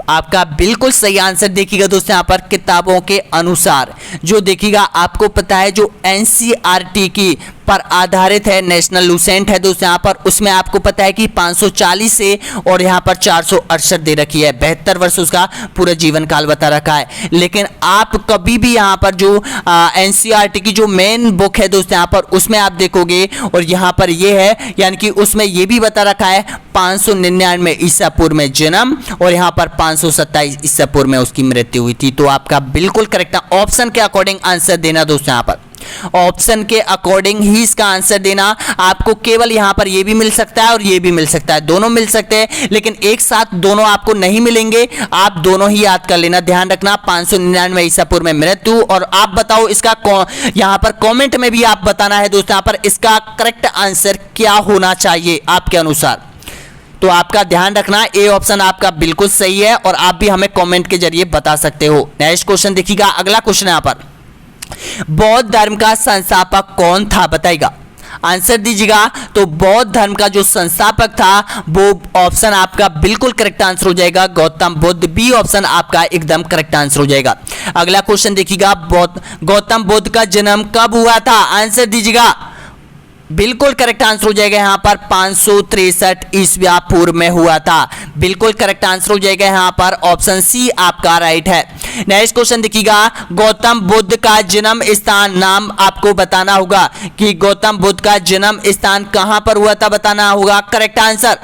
आपका बिल्कुल सही आंसर देखिएगा दोस्तों, यहाँ पर किताबों के अनुसार जो देखिएगा, आपको पता है जो एनसीईआरटी की पर आधारित है, नेशनल लुसेंट है दोस्तों, यहाँ पर उसमें आपको पता है कि 540 से और यहाँ पर 468 दे रखी है। 72 वर्ष उसका पूरा जीवन काल बता रखा है। लेकिन आप कभी भी यहाँ पर जो एनसीईआरटी की जो मेन बुक है दोस्तों, यहाँ पर उसमें आप देखोगे और यहाँ पर ये है, यानी कि उसमें ये भी बता रखा है 599 ईसा पूर्व में जन्म और यहाँ पर 527 ईसा पूर्व में उसकी मृत्यु हुई थी। तो आपका बिल्कुल करेक्ट ऑप्शन के अकॉर्डिंग आंसर देना दोस्तों, यहाँ पर ऑप्शन के अकॉर्डिंग ही इसका आंसर देना। आपको केवल यहां पर ये भी मिल सकता है और ये भी मिल सकता है, दोनों मिल सकते हैं, लेकिन एक साथ दोनों आपको नहीं मिलेंगे। आप दोनों ही याद कर लेना, ध्यान रखना। 599 ईसा पूर्व में मृत्यु। और आप बताओ इसका यहां पर कमेंट में भी आप बताना है दोस्तों, यहां पर इसका करेक्ट आंसर क्या होना चाहिए आपके अनुसार। तो आपका ध्यान रखना, ए ऑप्शन आपका बिल्कुल सही है और आप भी हमें कमेंट के जरिए बता सकते हो। नेक्स्ट क्वेश्चन देखिएगा, अगला क्वेश्चन यहां पर, बौद्ध धर्म का संस्थापक कौन था? बताइएगा। आंसर दीजिएगा। तो बौद्ध धर्म का जो संस्थापक था वो ऑप्शन आपका बिल्कुल करेक्ट आंसर हो जाएगा गौतम बुद्ध। बी ऑप्शन आपका एकदम करेक्ट आंसर हो जाएगा। अगला क्वेश्चन देखिएगा, गौतम बुद्ध का जन्म कब हुआ था? आंसर दीजिएगा। बिल्कुल करेक्ट आंसर हो जाएगा यहाँ पर 563 ईस्वी पूर्व में हुआ था। बिल्कुल करेक्ट आंसर हो जाएगा यहाँ पर ऑप्शन सी आपका राइट है। नेक्स्ट क्वेश्चन देखिएगा, गौतम बुद्ध का जन्म स्थान नाम आपको बताना होगा कि गौतम बुद्ध का जन्म स्थान कहां पर हुआ था, बताना होगा। करेक्ट आंसर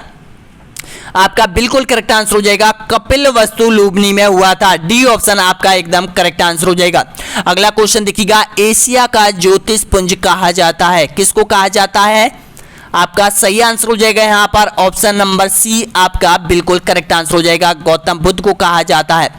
आपका बिल्कुल करेक्ट आंसर हो जाएगा कपिलवस्तु लुम्बिनी में हुआ था। डी ऑप्शन आपका एकदम करेक्ट आंसर हो जाएगा। अगला क्वेश्चन देखिएगा, एशिया का ज्योतिषपुंज कहा जाता है, किसको कहा जाता है? आपका सही आंसर हो जाएगा यहाँ पर ऑप्शन नंबर सी आपका बिल्कुल करेक्ट आंसर हो जाएगा। गौतम बुद्ध को कहा जाता है।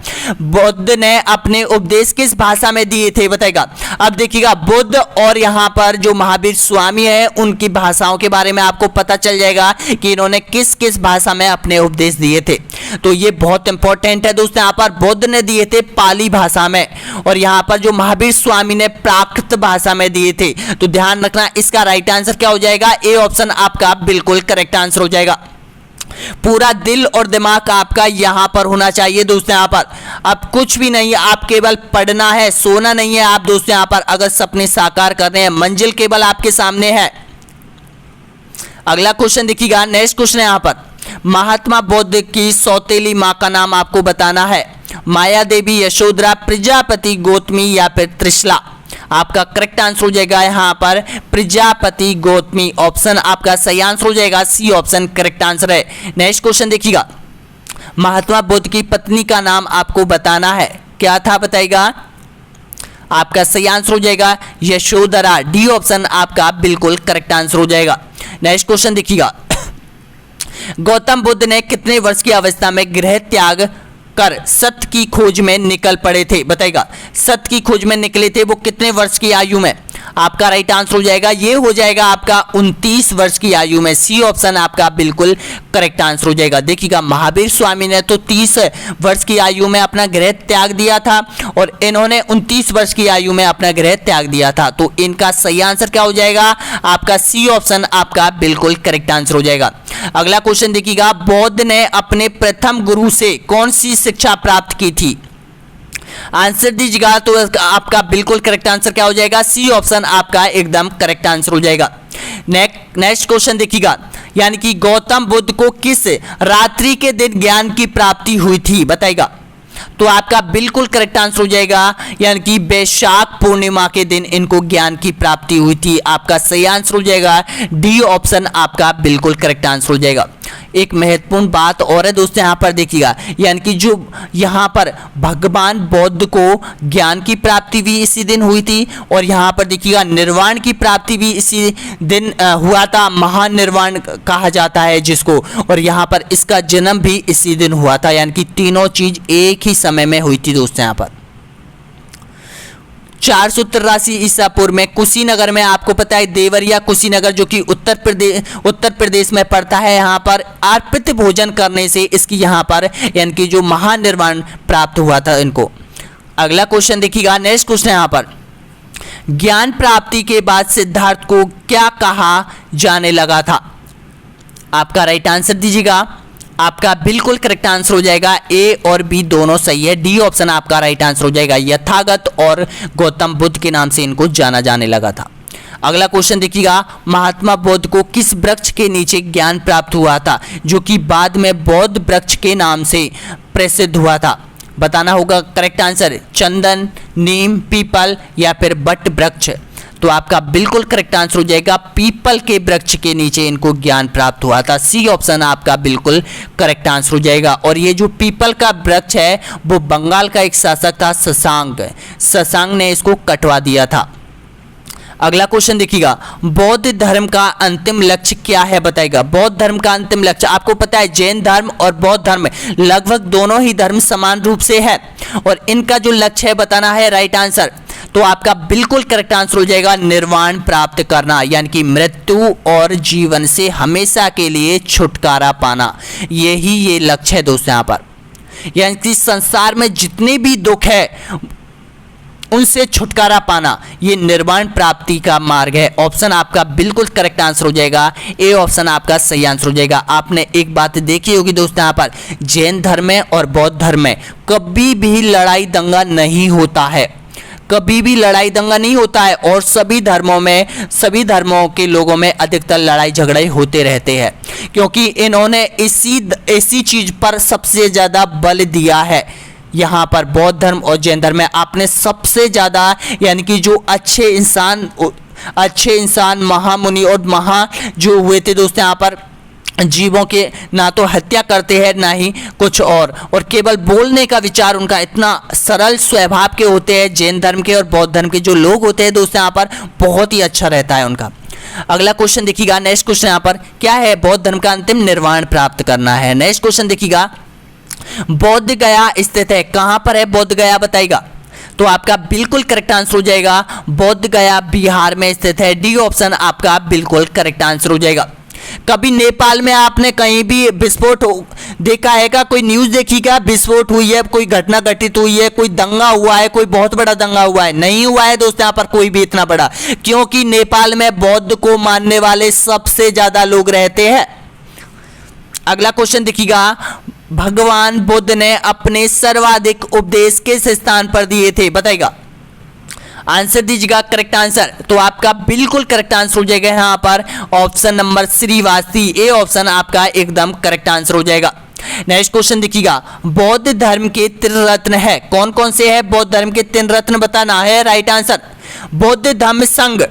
बुद्ध ने अपने उपदेश किस भाषा में दिए थे? बताएगा। अब देखिएगा, बुद्ध और यहाँ पर जो महावीर स्वामी है उनकी भाषाओं के बारे में आपको पता चल जाएगा कि इन्होंने किस किस भाषा में अपने उपदेश दिए थे। तो ये बहुत इंपॉर्टेंट है दोस्तों। यहाँ पर बुद्ध ने दिए थे पाली भाषा में और यहाँ पर जो महावीर स्वामी ने प्राकृत भाषा में दिए थे। तो ध्यान रखना, इसका राइट आंसर क्या हो जाएगा? ए ऑप्शन आपका बिल्कुल करेक्ट आंसर हो जाएगा। पूरा दिल और दिमाग आपका यहां पर होना चाहिए दोस्तों। यहां पर अब कुछ भी नहीं है, आप केवल पढ़ना है, सोना नहीं है आप दोस्तों। यहां पर अगर सपने साकार कर रहे हैं, मंजिल केवल आपके सामने है। अगला क्वेश्चन देखिएगा, नेक्स्ट क्वेश्चन है यहां पर, महात्मा बुद्ध की सौतेली मां का नाम आपको बताना है। माया देवी, यशोधरा, प्रजापति, गौतमी या फिर त्रिशला। आपका करेक्ट आंसर हो जाएगा यहाँ पर प्रजापति गौतमी। ऑप्शन आपका सही आंसर हो जाएगा, सी ऑप्शन करेक्ट आंसर है। नेक्स्ट क्वेश्चन देखिएगा, महात्मा बुद्ध की पत्नी का नाम आपको बताना है, क्या था बताइएगा। आपका सही आंसर हो जाएगा यशोधरा। डी ऑप्शन आपका बिल्कुल करेक्ट आंसर हो जाएगा। नेक्स्ट क्वेश्चन देखिएगा, गौतम बुद्ध ने कितने वर्ष की अवस्था में गृह त्याग कर सत्य की खोज में निकल पड़े थे। बताइएगा, सत्य की खोज में निकले थे वो कितने वर्ष की आयु में? आपका राइट आंसर हो जाएगा, ये हो जाएगा आपका 29 वर्ष की आयु में। सी ऑप्शन आपका बिल्कुल करेक्ट आंसर हो जाएगा। देखिएगा, महावीर स्वामी ने तो 30 वर्ष की आयु में अपना गृह त्याग दिया था और इन्होंने 29 वर्ष की आयु में अपना गृह त्याग दिया था। तो इनका सही आंसर क्या हो जाएगा? आपका सी ऑप्शन आपका बिल्कुल करेक्ट आंसर हो जाएगा। अगला क्वेश्चन देखिएगा, बौद्ध ने अपने प्रथम गुरु से कौन सी शिक्षा प्राप्त की थी? आंसर दीजिएगा तो आपका बिल्कुल करेक्ट आंसर क्या हो जाएगा? सी ऑप्शन आपका एकदम करेक्ट आंसर हो जाएगा। नेक्स्ट क्वेश्चन देखिएगा, यानी कि गौतम बुद्ध को किस रात्रि के दिन ज्ञान की प्राप्ति हुई थी? बताइएगा, तो आपका बिल्कुल करेक्ट आंसर हो जाएगा, यानी कि वैशाख पूर्णिमा के दिन इनको ज्ञान की प्राप्ति हुई थी। आपका सही आंसर हो जाएगा डी ऑप्शन आपका बिल्कुल करेक्ट आंसर हो जाएगा। एक महत्वपूर्ण बात और है दोस्तों, यहाँ पर देखिएगा, यानी कि जो यहाँ पर भगवान बौद्ध को ज्ञान की प्राप्ति भी इसी दिन हुई थी और यहाँ पर देखिएगा निर्वाण की प्राप्ति भी इसी दिन हुआ था। महानिर्वाण कहा जाता है जिसको, और यहाँ पर इसका जन्म भी इसी दिन हुआ था, यानी कि तीनों चीज एक ही समय में हुई थी दोस्तों। यहाँ पर 483 ईसा पूर्व में कुशीनगर में, आपको पता है देवरिया कुशीनगर जो कि उत्तर प्रदेश में पड़ता है, यहाँ पर अर्पित भोजन करने से इसकी यहाँ पर यानी कि जो महानिर्वाण प्राप्त हुआ था इनको। अगला क्वेश्चन देखिएगा, नेक्स्ट क्वेश्चन यहाँ पर, ज्ञान प्राप्ति के बाद सिद्धार्थ को क्या कहा जाने लगा था? आपका राइट आंसर दीजिएगा, आपका बिल्कुल करेक्ट आंसर हो जाएगा। ए और बी दोनों सही है, डी ऑप्शन आपका राइट आंसर हो जाएगा। यथागत और गौतम बुद्ध के नाम से इनको जाना जाने लगा था। अगला क्वेश्चन देखिएगा, महात्मा बुद्ध को किस वृक्ष के नीचे ज्ञान प्राप्त हुआ था जो कि बाद में बौद्ध वृक्ष के नाम से प्रसिद्ध हुआ था? बताना होगा करेक्ट आंसर, चंदन, नीम, पीपल या फिर बट वृक्ष। तो आपका बिल्कुल करेक्ट आंसर हो जाएगा, पीपल के वृक्ष के नीचे इनको ज्ञान प्राप्त हुआ था। सी ऑप्शन आपका बिल्कुल करेक्ट आंसर हो जाएगा। और ये जो पीपल का वृक्ष है वो बंगाल का एक शासक था शशांक ने इसको कटवा दिया था। अगला क्वेश्चन देखिएगा, बौद्ध धर्म का अंतिम लक्ष्य क्या है? बताइएगा, बौद्ध धर्म का अंतिम लक्ष्य आपको पता है जैन धर्म और बौद्ध धर्म लगभग दोनों ही धर्म समान रूप से है और इनका जो लक्ष्य है बताना है राइट आंसर। तो आपका बिल्कुल करेक्ट आंसर हो जाएगा निर्वाण प्राप्त करना, यानी कि मृत्यु और जीवन से हमेशा के लिए छुटकारा पाना, यही ये लक्ष्य है दोस्तों यहाँ पर। यानी कि संसार में जितने भी दुख है उनसे छुटकारा पाना, ये निर्वाण प्राप्ति का मार्ग है। ऑप्शन आपका बिल्कुल करेक्ट आंसर हो जाएगा, ए ऑप्शन आपका सही आंसर हो जाएगा। आपने एक बात देखी होगी दोस्तों, यहाँ पर जैन धर्म में और बौद्ध धर्म में कभी भी लड़ाई दंगा नहीं होता है, कभी भी लड़ाई दंगा नहीं होता है और सभी धर्मों के लोगों में अधिकतर लड़ाई झगड़े होते रहते हैं, क्योंकि इन्होंने इसी चीज पर सबसे ज्यादा बल दिया है। यहाँ पर बौद्ध धर्म और जैन धर्म में आपने सबसे ज़्यादा यानी कि जो अच्छे इंसान महामुनि और जो हुए थे दोस्तों यहाँ पर जीवों के ना तो हत्या करते हैं ना ही कुछ और केवल बोलने का विचार उनका इतना सरल स्वभाव के होते हैं। जैन धर्म के और बौद्ध धर्म के जो लोग होते हैं दोस्तों यहाँ पर बहुत ही अच्छा रहता है उनका। अगला क्वेश्चन देखिएगा, नेक्स्ट क्वेश्चन यहाँ पर क्या है? बौद्ध धर्म का अंतिम निर्वाण प्राप्त करना है। नेक्स्ट क्वेश्चन देखिएगा, बोध गया स्थित है, कहां पर है बोध गया? बताइएगा, तो आपका बिल्कुल करेक्ट आंसर हो जाएगा बोध गया बिहार में स्थित है। डी ऑप्शन आपका बिल्कुल करेक्ट आंसर हो जाएगा। कभी नेपाल में आपने कहीं भी विस्फोट देखा है क्या? कोई न्यूज देखी क्या? विस्फोट हुई है, कोई घटना घटित हुई है, कोई दंगा हुआ है, कोई बहुत बड़ा दंगा हुआ है? नहीं हुआ है दोस्तों यहाँ पर कोई भी इतना बड़ा, क्योंकि नेपाल में बौद्ध को मानने वाले सबसे ज्यादा लोग रहते हैं। अगला क्वेश्चन देखिएगा, भगवान बुद्ध ने अपने सर्वाधिक उपदेश किस स्थान पर दिए थे? बताइएगा, आंसर दीजिएगा करेक्ट आंसर। तो आपका बिल्कुल करेक्ट आंसर हो जाएगा यहाँ पर ऑप्शन नंबर श्रीवासी, ए ऑप्शन आपका एकदम करेक्ट आंसर हो जाएगा। नेक्स्ट क्वेश्चन देखिएगा, बौद्ध धर्म के त्रिरत्न है, कौन कौन से है बौद्ध धर्म के त्रिरत्न? बताना है राइट आंसर। बौद्ध धम्म संघ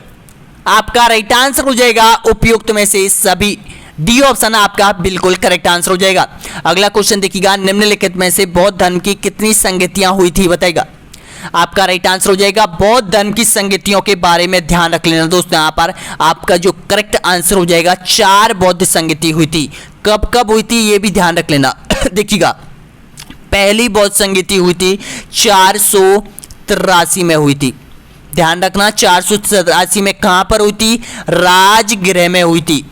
आपका राइट आंसर हो जाएगा, उपयुक्त में से सभी। डी ऑप्शन आपका बिल्कुल करेक्ट आंसर हो जाएगा। अगला क्वेश्चन देखिएगा, निम्नलिखित में से बौद्ध धर्म की कितनी संगतियां हुई थी? बताइएगा, आपका राइट आंसर हो जाएगा बौद्ध धर्म की संगतियों के बारे में ध्यान रख लेना दोस्तों। यहाँ पर आपका जो करेक्ट आंसर हो जाएगा 4 बौद्ध संगति हुई थी। कब कब हुई थी ये भी ध्यान रख लेना। देखिएगा, पहली बौद्ध संगीति हुई थी 483 में हुई थी। ध्यान रखना 483 में कहां पर हुई थी? राजगृह में हुई थी।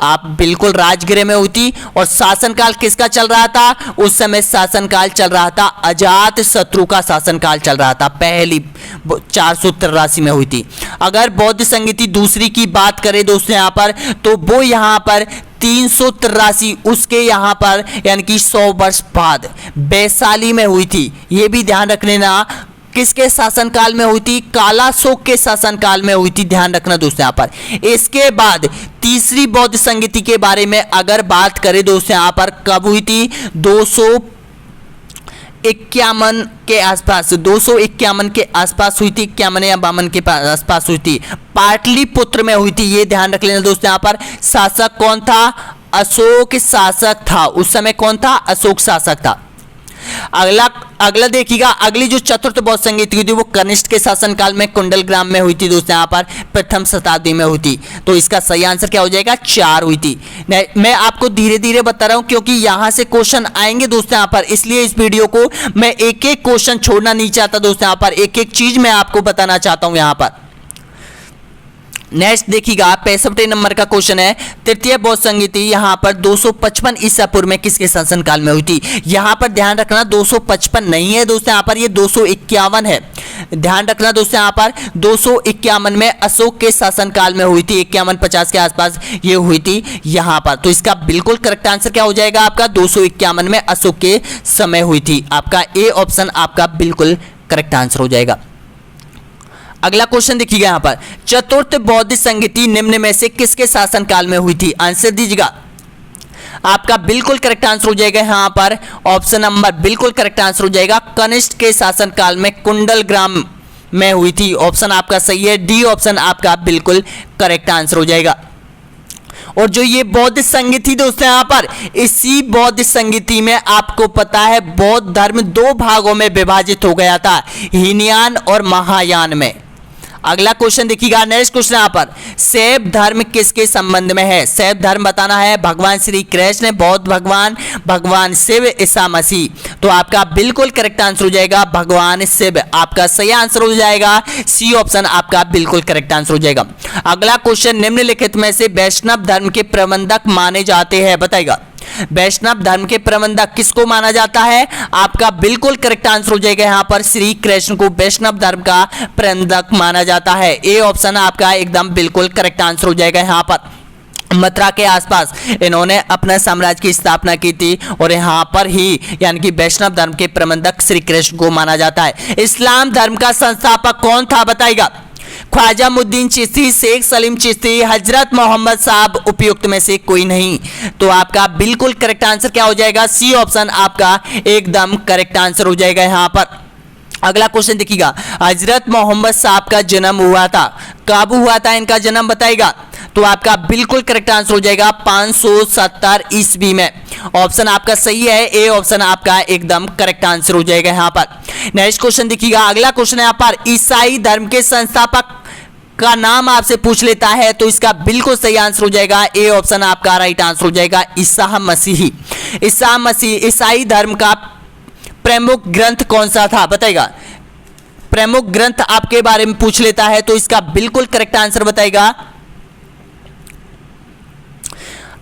आप बिल्कुल राजगृह में हुई थी। और शासनकाल किसका चल रहा था? उस समय शासनकाल चल रहा था अजात शत्रु का शासनकाल चल रहा था। पहली 483 में हुई थी। अगर बौद्ध संगीति दूसरी की बात करें दोस्तों यहाँ पर, तो वो यहाँ पर 383 उसके यहाँ पर यानी कि 100 वर्ष बाद वैशाली में हुई थी। ये भी ध्यान रख लेना किसके शासनकाल में हुई थी? कालाशोक के शासनकाल में हुई थी। ध्यान रखना दोस्तों यहाँ पर। इसके बाद तीसरी बौद्ध संगीति के बारे में अगर बात करें दोस्तों यहाँ पर, कब हुई थी? 251 के आसपास, 251 के आसपास हुई थी। 51 या 52 के आसपास हुई थी। पाटलिपुत्र में हुई थी। ये ध्यान रख लेना दोस्तों यहाँ पर। शासक कौन था? अशोक शासक था। उस समय कौन था? अशोक शासक था। अगला देखिएगा, अगली जो चतुर्थ बौद्ध संगीति हुई थी वो कनिष्क के शासनकाल में कुंडलग्राम में हुई थी दोस्तों यहाँ पर, प्रथम शताब्दी में हुई थी। तो इसका सही आंसर क्या हो जाएगा? 4 हुई थी। मैं आपको धीरे धीरे बता रहा हूं क्योंकि यहां से क्वेश्चन आएंगे दोस्तों यहाँ पर, इसलिए इस वीडियो को मैं एक एक क्वेश्चन छोड़ना नहीं चाहता दोस्तों यहाँ पर, एक एक चीज मैं आपको बताना चाहता हूं यहाँ पर। नेक्स्ट देखिएगा 65 नंबर का क्वेश्चन है, तृतीय बौद्ध संगीति यहाँ पर 255 ईसा पूर्व में किसके शासनकाल में हुई थी? यहाँ पर ध्यान रखना 255 नहीं है दोस्तों यहाँ पर, ये 251 है। ध्यान रखना दोस्तों यहाँ पर 251 में अशोक के शासनकाल में हुई थी। 51-50 के आसपास ये हुई थी यहाँ पर। तो इसका बिल्कुल करेक्ट आंसर क्या हो जाएगा आपका? 251 में अशोक के समय हुई थी। आपका ए ऑप्शन आपका बिल्कुल करेक्ट आंसर हो जाएगा। अगला क्वेश्चन देखिएगा यहाँ पर, चतुर्थ बौद्ध संगीति निम्न में से किसके शासनकाल में हुई थी? आंसर दीजिएगा। आपका बिल्कुल करेक्ट आंसर हो जाएगा यहाँ पर ऑप्शन नंबर, बिल्कुल करेक्ट आंसर हो जाएगा कनिष्क के शासनकाल में कुंडलग्राम में हुई थी। ऑप्शन आपका सही है, डी ऑप्शन आपका बिल्कुल करेक्ट आंसर हो जाएगा। और जो ये बौद्ध संगीति दोस्तों यहाँ पर, इसी बौद्ध संगीति में आपको पता है बौद्ध धर्म 2 भागों में विभाजित हो गया था, हीनयान और महायान में। अगला क्वेश्चन देखिएगा, नेक्स्ट क्वेश्चन यहाँ पर, शैव धर्म किसके संबंध में है? शैव धर्म बताना है भगवान श्री कृष्ण, बौद्ध भगवान, भगवान शिव, ईसा मसीह। तो आपका बिल्कुल करेक्ट आंसर हो जाएगा भगवान शिव। आपका सही आंसर हो जाएगा सी ऑप्शन आपका बिल्कुल करेक्ट आंसर हो जाएगा। अगला क्वेश्चन, निम्नलिखित में से वैष्णव धर्म के प्रबंधक माने जाते हैं? बताइएगा वैष्णव धर्म के प्रबंधक किसको माना जाता है? आपका बिल्कुल करेक्ट आंसर हो जाएगा यहाँ पर श्री कृष्ण को वैष्णव धर्म का प्रबंधक माना जाता है। ए ऑप्शन आपका एकदम बिल्कुल करेक्ट आंसर हो जाएगा। यहाँ पर मथुरा के आसपास इन्होंने अपने साम्राज्य की स्थापना की थी और यहाँ पर ही यानी कि वैष्णव धर्म के प्रबंधक श्री कृष्ण को माना जाता है। इस्लाम धर्म का संस्थापक कौन था? बताइएगा। ख्वाजा मुद्दीन चिश्ती, शेख सलीम चिश्ती, हजरत मोहम्मद साहब, उपयुक्त में से कोई नहीं। तो आपका बिल्कुल करेक्ट आंसर क्या हो जाएगा? सी ऑप्शन आपका एकदम करेक्ट आंसर हो जाएगा यहाँ पर। अगला क्वेश्चन देखिएगा, हजरत मोहम्मद साहब का जन्म हुआ था, कब हुआ था इनका जन्म? बताइएगा। तो आपका बिल्कुल करेक्ट आंसर हो जाएगा 570 ईस्वी में। ऑप्शन आपका सही है, ए ऑप्शन आपका एकदम करेक्ट आंसर हो जाएगा यहाँ पर। नेक्स्ट क्वेश्चन देखिएगा, अगला क्वेश्चन यहाँ पर, ईसाई धर्म के संस्थापक का नाम आपसे पूछ लेता है तो इसका बिल्कुल सही आंसर हो जाएगा, ए ऑप्शन आपका राइट आंसर हो जाएगा ईसा मसीही। ईसा मसीह ईसाई धर्म का प्रमुख ग्रंथ कौन सा था? बताइएगा। प्रमुख ग्रंथ आपके बारे में पूछ लेता है तो इसका बिल्कुल करेक्ट आंसर बताइएगा।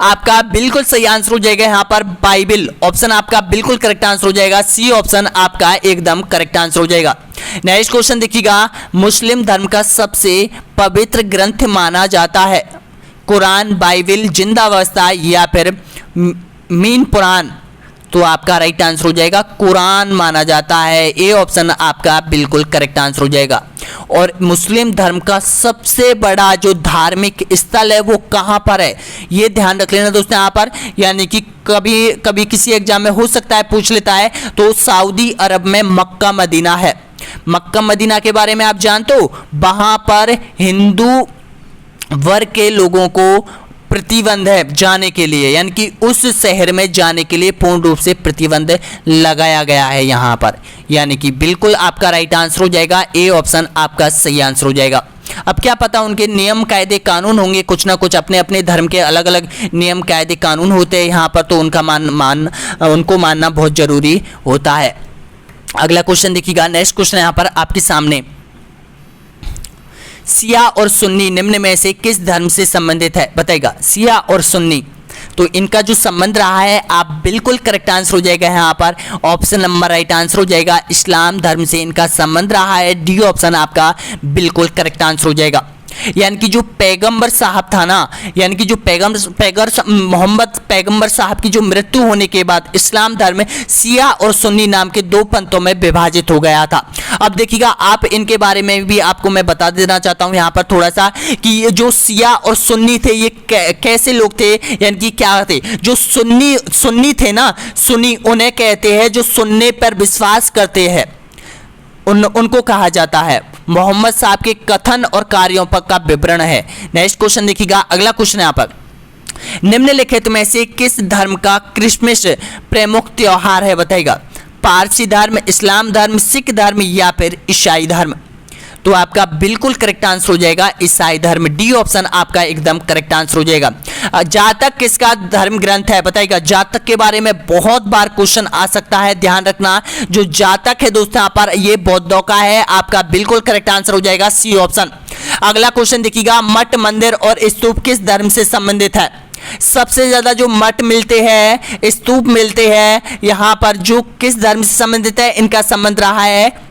आपका बिल्कुल सही आंसर हो जाएगा यहाँ पर बाइबल। ऑप्शन आपका बिल्कुल करेक्ट आंसर हो जाएगा, सी ऑप्शन आपका एकदम करेक्ट आंसर हो जाएगा। नेक्स्ट क्वेश्चन देखिएगा, मुस्लिम धर्म का सबसे पवित्र ग्रंथ माना जाता है कुरान, बाइबल, जिंदा अवस्था या फिर मीन पुराण? तो आपका राइट आंसर हो जाएगा कुरान माना जाता है। ए ऑप्शन आपका बिल्कुल करेक्ट आंसर हो जाएगा। और मुस्लिम धर्म का सबसे बड़ा जो धार्मिक स्थल है वो कहाँ पर है? ये ध्यान रख लेना दोस्तों यहाँ पर, यानी कि कभी कभी किसी एग्जाम में हो सकता है पूछ लेता है, तो सऊदी अरब में मक्का मदीना है। मक्का मदीना के बारे में आप जानते हो? वहाँ पर हिंदू वर्ग के लोगों को प्रतिबंध है जाने के लिए, यानी कि उस शहर में जाने के लिए पूर्ण रूप से प्रतिबंध लगाया गया है यहाँ पर। यानी कि बिल्कुल आपका राइट आंसर हो जाएगा, ए ऑप्शन आपका सही आंसर हो जाएगा। अब क्या पता उनके नियम कायदे कानून होंगे, कुछ ना कुछ अपने अपने धर्म के अलग अलग नियम कायदे कानून होते हैं यहाँ पर, तो उनका उनको मानना बहुत जरूरी होता है। अगला क्वेश्चन देखिएगा, नेक्स्ट क्वेश्चन यहाँ पर आपके सामने, शिया और सुन्नी निम्न में से किस धर्म से संबंधित है? बताइएगा, शिया और सुन्नी, तो इनका जो संबंध रहा है, आप बिल्कुल करेक्ट आंसर हो जाएगा यहाँ पर ऑप्शन नंबर राइट आंसर हो जाएगा, इस्लाम धर्म से इनका संबंध रहा है। डी ऑप्शन आपका बिल्कुल करेक्ट आंसर हो जाएगा। यानी कि जो पैगंबर साहब था ना, यानी कि जो मोहम्मद पैगंबर साहब की जो मृत्यु होने के बाद इस्लाम धर्म शिया और सुन्नी नाम के दो पंथों में विभाजित हो गया था। अब देखिएगा, आप इनके बारे में भी आपको मैं बता देना चाहता हूं यहाँ पर थोड़ा सा कि ये जो शिया और सुन्नी थे ये कैसे लोग थे, यानी कि क्या थे। जो सुन्नी थे ना, सुन्नी उन्हें कहते हैं जो सुनने पर विश्वास करते हैं, उनको कहा जाता है। मोहम्मद साहब के कथन और कार्यों पर का विवरण है। नेक्स्ट क्वेश्चन देखिएगा, अगला क्वेश्चन यहाँ पर, निम्नलिखित में से किस धर्म का क्रिसमस प्रमुख त्योहार है? बताइएगा, पारसी धर्म, इस्लाम धर्म, सिख धर्म या फिर ईसाई धर्म? तो आपका बिल्कुल करेक्ट आंसर हो जाएगा ईसाई धर्म। डी ऑप्शन आपका एकदम करेक्ट आंसर हो जाएगा। जातक किसका धर्म ग्रंथ है? बताइएगा, जातक के बारे में बहुत बार क्वेश्चन आ सकता है, ध्यान रखना। जो जातक है दोस्तों यहाँ पर ये बौद्धों का है, आपका बिल्कुल करेक्ट आंसर हो जाएगा सी ऑप्शन। अगला क्वेश्चन देखिएगा, मठ मंदिर और स्तूप किस धर्म से संबंधित है? सबसे ज्यादा जो मठ मिलते हैं, स्तूप मिलते हैं यहाँ पर, जो किस धर्म से संबंधित है? इनका संबंध रहा है,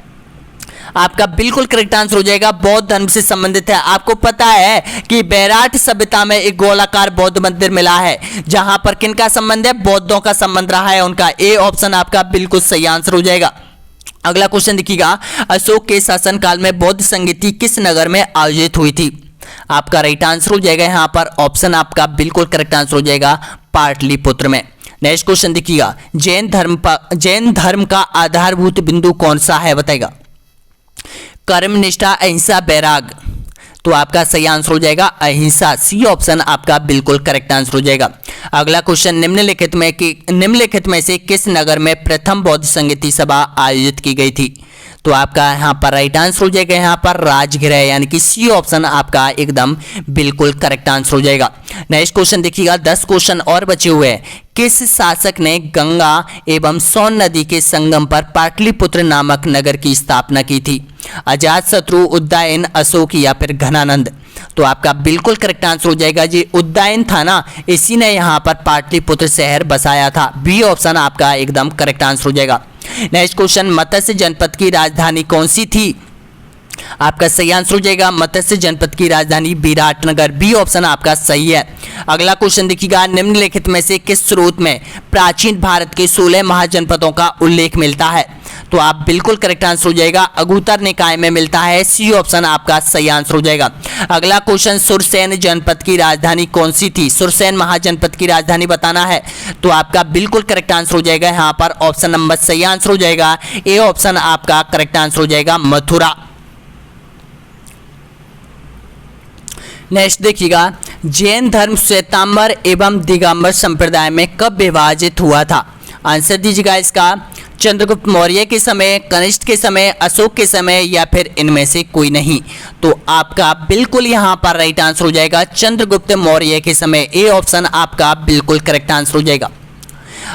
आपका बिल्कुल करेक्ट आंसर हो जाएगा बौद्ध धर्म से संबंधित है। आपको पता है कि बैराट सभ्यता में एक गोलाकार बौद्ध मंदिर मिला है, जहां पर किनका संबंध है? बौद्धों का संबंध रहा है उनका। ए ऑप्शन आपका बिल्कुल सही आंसर हो जाएगा। अगला क्वेश्चन देखिएगा, अशोक के शासनकाल में बौद्ध संगीति किस नगर में आयोजित हुई थी? आपका राइट आंसर हो जाएगा यहाँ पर ऑप्शन आपका बिल्कुल करेक्ट आंसर हो जाएगा पाटलिपुत्र में। नेक्स्ट क्वेश्चन देखिएगा, जैन धर्म का आधारभूत बिंदु कौन सा है? बताएगा, कर्म निष्ठा, अहिंसा, बैराग? तो आपका सही आंसर हो जाएगा अहिंसा। सी ऑप्शन आपका बिल्कुल करेक्ट आंसर हो जाएगा। अगला क्वेश्चन, निम्नलिखित में से किस नगर में प्रथम बौद्ध संगीति सभा आयोजित की गई थी? तो आपका यहाँ पर राइट आंसर हो जाएगा यहाँ पर राजगृह, यानी कि सी ऑप्शन आपका एकदम बिल्कुल करेक्ट आंसर हो जाएगा। नेक्स्ट क्वेश्चन देखिएगा, 10 क्वेश्चन और बचे हुए हैं। किस शासक ने गंगा एवं सोन नदी के संगम पर पाटलिपुत्र नामक नगर की स्थापना की थी? अजातशत्रु, उदयन, अशोक या फिर घनानंद? तो आपका बिल्कुल करेक्ट आंसर हो जाएगा जी उदयन था ना, इसी ने यहाँ पर पाटलिपुत्र शहर बसाया था। बी ऑप्शन आपका एकदम करेक्ट आंसर हो जाएगा। नेक्स्ट क्वेश्चन, मत्स्य जनपद की राजधानी कौन सी थी? आपका सही आंसर हो जाएगा मत्स्य जनपद की राजधानी विराटनगर। बी ऑप्शन आपका सही है। अगला क्वेश्चन देखिएगा, निम्नलिखित में से किस स्रोत में प्राचीन भारत के 16 महाजनपदों का उल्लेख मिलता है? तो आप बिल्कुल करेक्ट आंसर हो जाएगा अगुतर निकाय में मिलता है। सी ऑप्शन आपका सही आंसर हो जाएगा। अगला क्वेश्चन, सुरसेन जनपद की राजधानी कौन सी थी? सुरसेन महाजनपद की राजधानी बताना है, तो आपका बिल्कुल करेक्ट आंसर हो जाएगा यहाँ पर ऑप्शन नंबर सही आंसर हो जाएगा। ए ऑप्शन आपका करेक्ट आंसर हो जाएगा मथुरा। नेक्स्ट देखिएगा, जैन धर्म श्वेतांबर एवं दिगंबर संप्रदाय में कब विभाजित हुआ था? आंसर दीजिएगा इसका, चंद्रगुप्त मौर्य के समय, कनिष्क के समय, अशोक के समय या फिर इनमें से कोई नहीं? तो आपका बिल्कुल यहाँ पर राइट आंसर हो जाएगा चंद्रगुप्त मौर्य के समय। ए ऑप्शन आपका बिल्कुल करेक्ट आंसर हो जाएगा।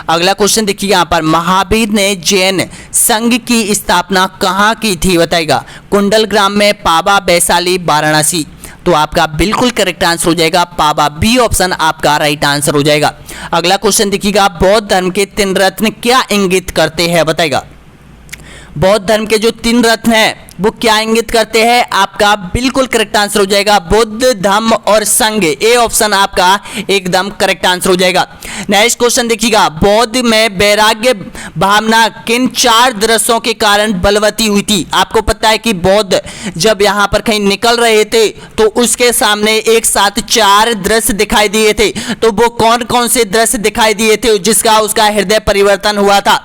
अगला क्वेश्चन देखिए यहाँ पर, महावीर ने जैन संघ की स्थापना कहाँ की थी? बताएगा, कुंडलग्राम में, पावा, वैशाली, वाराणसी? तो आपका बिल्कुल करेक्ट आंसर हो जाएगा पावा। बी ऑप्शन आपका राइट आंसर हो जाएगा। अगला क्वेश्चन देखिएगा, बौद्ध धर्म के 3 रत्न क्या इंगित करते हैं? बताएगा, बौद्ध धर्म के जो 3 रत्न हैं वो क्या इंगित करते हैं? आपका बिल्कुल करेक्ट आंसर हो जाएगा बुद्ध, धम्म और संघ। ए ऑप्शन आपका एकदम करेक्ट आंसर हो जाएगा। नेक्स्ट क्वेश्चन देखिएगा, बौद्ध में वैराग्य भावना किन 4 दृश्यों के कारण बलवती हुई थी? आपको पता है कि बौद्ध जब यहाँ पर कहीं निकल रहे थे तो उसके सामने एक साथ 4 दृश्य दिखाई दिए थे। तो वो कौन कौन से दृश्य दिखाई दिए थे जिसका उसका हृदय परिवर्तन हुआ था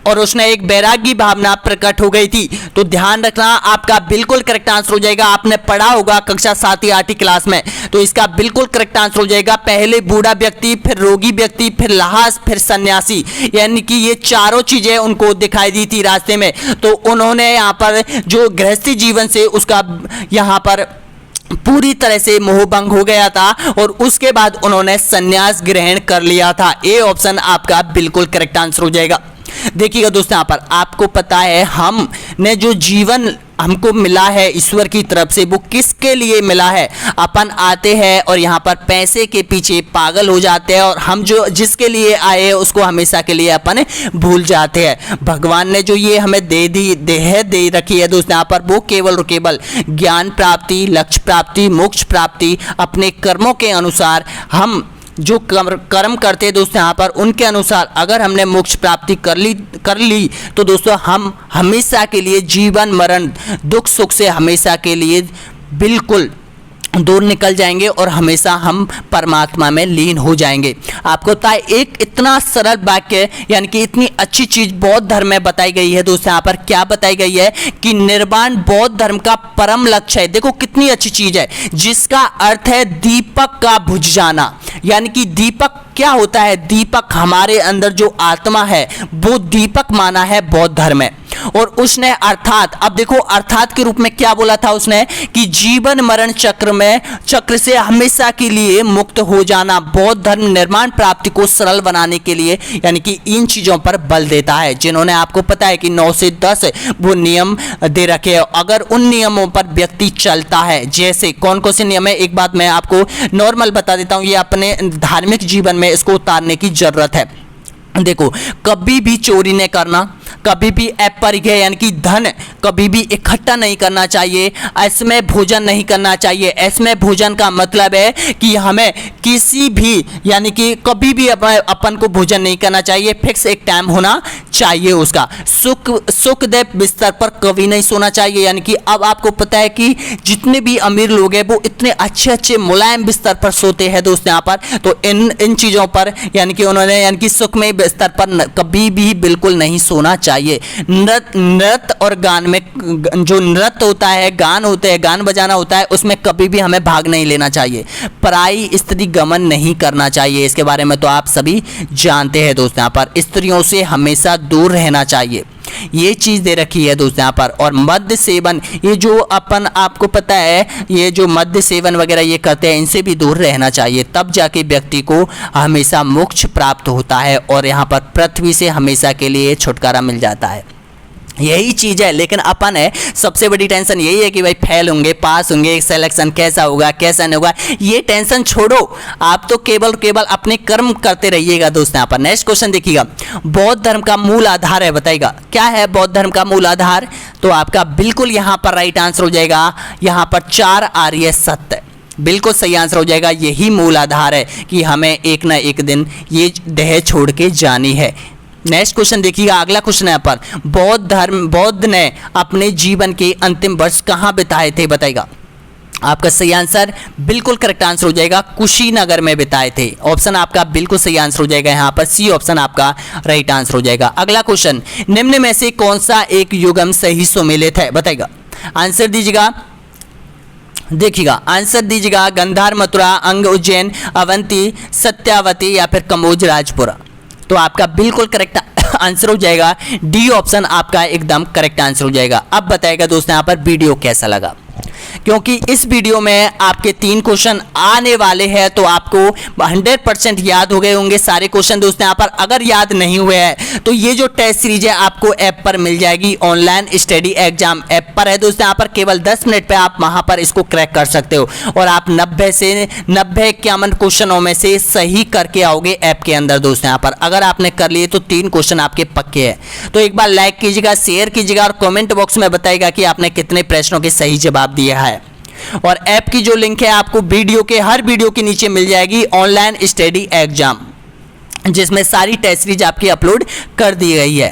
और उसने एक वैरागी भावना प्रकट हो गई थी? तो ध्यान रखना, आपका बिल्कुल करेक्ट आंसर हो जाएगा। आपने पढ़ा होगा कक्षा 7 या 8 क्लास में, तो इसका बिल्कुल करेक्ट आंसर हो जाएगा पहले बूढ़ा व्यक्ति, फिर रोगी व्यक्ति, फिर लाश, फिर सन्यासी। यानी कि ये चारों चीजें उनको दिखाई दी थी रास्ते में। तो उन्होंने यहाँ पर जो गृहस्थी जीवन से उसका यहाँ पर पूरी तरह से मोहभंग हो गया था और उसके बाद उन्होंने संन्यास ग्रहण कर लिया था। ए ऑप्शन आपका बिल्कुल करेक्ट आंसर हो जाएगा। देखिएगा दोस्तों, यहाँ पर आपको पता है हमने जो जीवन हमको मिला है ईश्वर की तरफ से, वो किसके लिए मिला है। अपन आते हैं और यहाँ पर पैसे के पीछे पागल हो जाते हैं और हम जो जिसके लिए आए हैं उसको हमेशा के लिए अपन भूल जाते हैं। भगवान ने जो ये हमें देह दे रखी है दोस्तों, यहाँ पर वो केवल और केवल ज्ञान प्राप्ति, लक्ष्य प्राप्ति, मोक्ष प्राप्ति, अपने कर्मों के अनुसार हम जो कर्म करते हैं दोस्तों, यहाँ पर उनके अनुसार अगर हमने मोक्ष प्राप्ति कर ली तो दोस्तों हम हमेशा के लिए जीवन मरण दुख सुख से हमेशा के लिए बिल्कुल दूर निकल जाएंगे और हमेशा हम परमात्मा में लीन हो जाएंगे। आपको पता है एक इतना सरल वाक्य यानी कि इतनी अच्छी चीज बौद्ध धर्म में बताई गई है दोस्तों, यहाँ पर क्या बताई गई है कि निर्वाण बौद्ध धर्म का परम लक्ष्य है। देखो कितनी अच्छी चीज है, जिसका अर्थ है दीपक का बुझ जाना। यानी कि दीपक क्या होता है, दीपक हमारे अंदर जो आत्मा है वो दीपक माना है बौद्ध धर्म में। और उसने अर्थात, अब देखो अर्थात के रूप में क्या बोला था उसने कि जीवन मरण चक्र से हमेशा के लिए मुक्त हो जाना। बौद्ध धर्म निर्माण प्राप्ति को सरल बनाने के लिए यानी कि इन चीजों पर बल देता है, जिन्होंने आपको पता है कि 9 से 10 वो नियम दे रखे हैं। अगर उन नियमों पर व्यक्ति चलता है, जैसे कौन कौन से नियम है, एक बात मैं आपको नॉर्मल बता देता हूं, ये अपने धार्मिक जीवन में इसको उतारने की जरूरत है। देखो, कभी भी चोरी नहीं करना, कभी भी अपरिग्रह यानी कि धन कभी भी इकट्ठा नहीं करना चाहिए, इसमें भोजन नहीं करना चाहिए। इसमें भोजन का मतलब है कि हमें किसी भी यानी कि कभी भी अपन को भोजन नहीं करना चाहिए, फिक्स एक टाइम होना चाहिए उसका। सुखदेव बिस्तर पर कभी नहीं सोना चाहिए। यानी कि अब आपको पता है कि जितने भी अमीर लोग हैं वो इतने अच्छे अच्छे मुलायम बिस्तर पर सोते हैं दोस्तों यहाँ पर। तो इन चीज़ों पर यानी कि उन्होंने यानी कि सुखमय बिस्तर पर कभी भी बिल्कुल नहीं सोना चाहिए। नृत्य और गान में जो नृत्य होता है, गान होते हैं, गान बजाना होता है, उसमें कभी भी हमें भाग नहीं लेना चाहिए। पराई स्त्री गमन नहीं करना चाहिए, इसके बारे में तो आप सभी जानते हैं दोस्तों। यहाँ पर स्त्रियों से हमेशा दूर रहना चाहिए, ये चीज दे रखी है दोस्तों यहाँ पर। और मद्य सेवन, ये जो अपन आपको पता है ये जो मद्य सेवन वगैरह ये करते हैं, इनसे भी दूर रहना चाहिए, तब जाके व्यक्ति को हमेशा मोक्ष प्राप्त होता है और यहाँ पर पृथ्वी से हमेशा के लिए छुटकारा मिल जाता है। यही चीज है। लेकिन अपन है सबसे बड़ी टेंशन यही है कि भाई फेल होंगे, पास होंगे, सिलेक्शन कैसा होगा, कैसा नहीं होगा, ये टेंशन छोड़ो। आप तो केवल अपने कर्म करते रहिएगा दोस्तों। यहाँ पर नेक्स्ट क्वेश्चन देखिएगा, बौद्ध धर्म का मूल आधार है, बताइएगा क्या है बौद्ध धर्म का मूल आधार। तो आपका बिल्कुल यहाँ पर राइट आंसर हो जाएगा, यहाँ पर 4 आर्य सत्य, बिल्कुल सही आंसर हो जाएगा। यही मूल आधार है कि हमें एक ना एक दिन ये देह छोड़ के जानी है। नेक्स्ट क्वेश्चन देखिएगा, अगला क्वेश्चन है पर बौद्ध ने अपने जीवन के अंतिम वर्ष कहाँ बिताए थे, बताइएगा। आपका सही आंसर बिल्कुल करेक्ट आंसर हो जाएगा, कुशीनगर में बिताए थे। ऑप्शन आपका बिल्कुल सही आंसर हो जाएगा, यहाँ पर सी ऑप्शन आपका राइट आंसर हो जाएगा। अगला क्वेश्चन, निम्न में से कौन सा एक युगम सही सुमेलित है, बताइएगा। आंसर दीजिएगा, देखिएगा आंसर दीजिएगा, गंधार, मथुरा, अंग, उज्जैन, अवंती, सत्यावती या फिर कम्बोज, राजपुरा। तो आपका बिल्कुल करेक्ट आंसर हो जाएगा डी ऑप्शन आपका एकदम करेक्ट आंसर हो जाएगा। अब बताएगा दोस्तों यहाँ पर वीडियो कैसा लगा, क्योंकि इस वीडियो में आपके 3 क्वेश्चन आने वाले हैं, तो आपको 100% याद हो गए होंगे सारे क्वेश्चन दोस्तों। यहाँ पर अगर याद नहीं हुए हैं तो ये जो टेस्ट सीरीज है आपको ऐप पर मिल जाएगी, ऑनलाइन स्टडी एग्जाम ऐप पर है दोस्तों। यहाँ पर केवल 10 मिनट पे आप वहां पर इसको क्रैक कर सकते हो और आप 90 से 91 क्वेश्चनों में से सही करके आओगे ऐप के अंदर दोस्तों। यहाँ पर अगर आपने कर लिए तो 3 क्वेश्चन आपके पक्के हैं। तो एक बार लाइक कीजिएगा, शेयर कीजिएगा और कॉमेंट बॉक्स में बताइएगा कि आपने कितने प्रश्नों के सही जवाब दिया है। और ऐप की जो लिंक है आपको हर वीडियो के नीचे मिल जाएगी, ऑनलाइन स्टडी एग्जाम, जिसमें सारी टेस्ट सीरीज आपकी अपलोड कर दी गई है।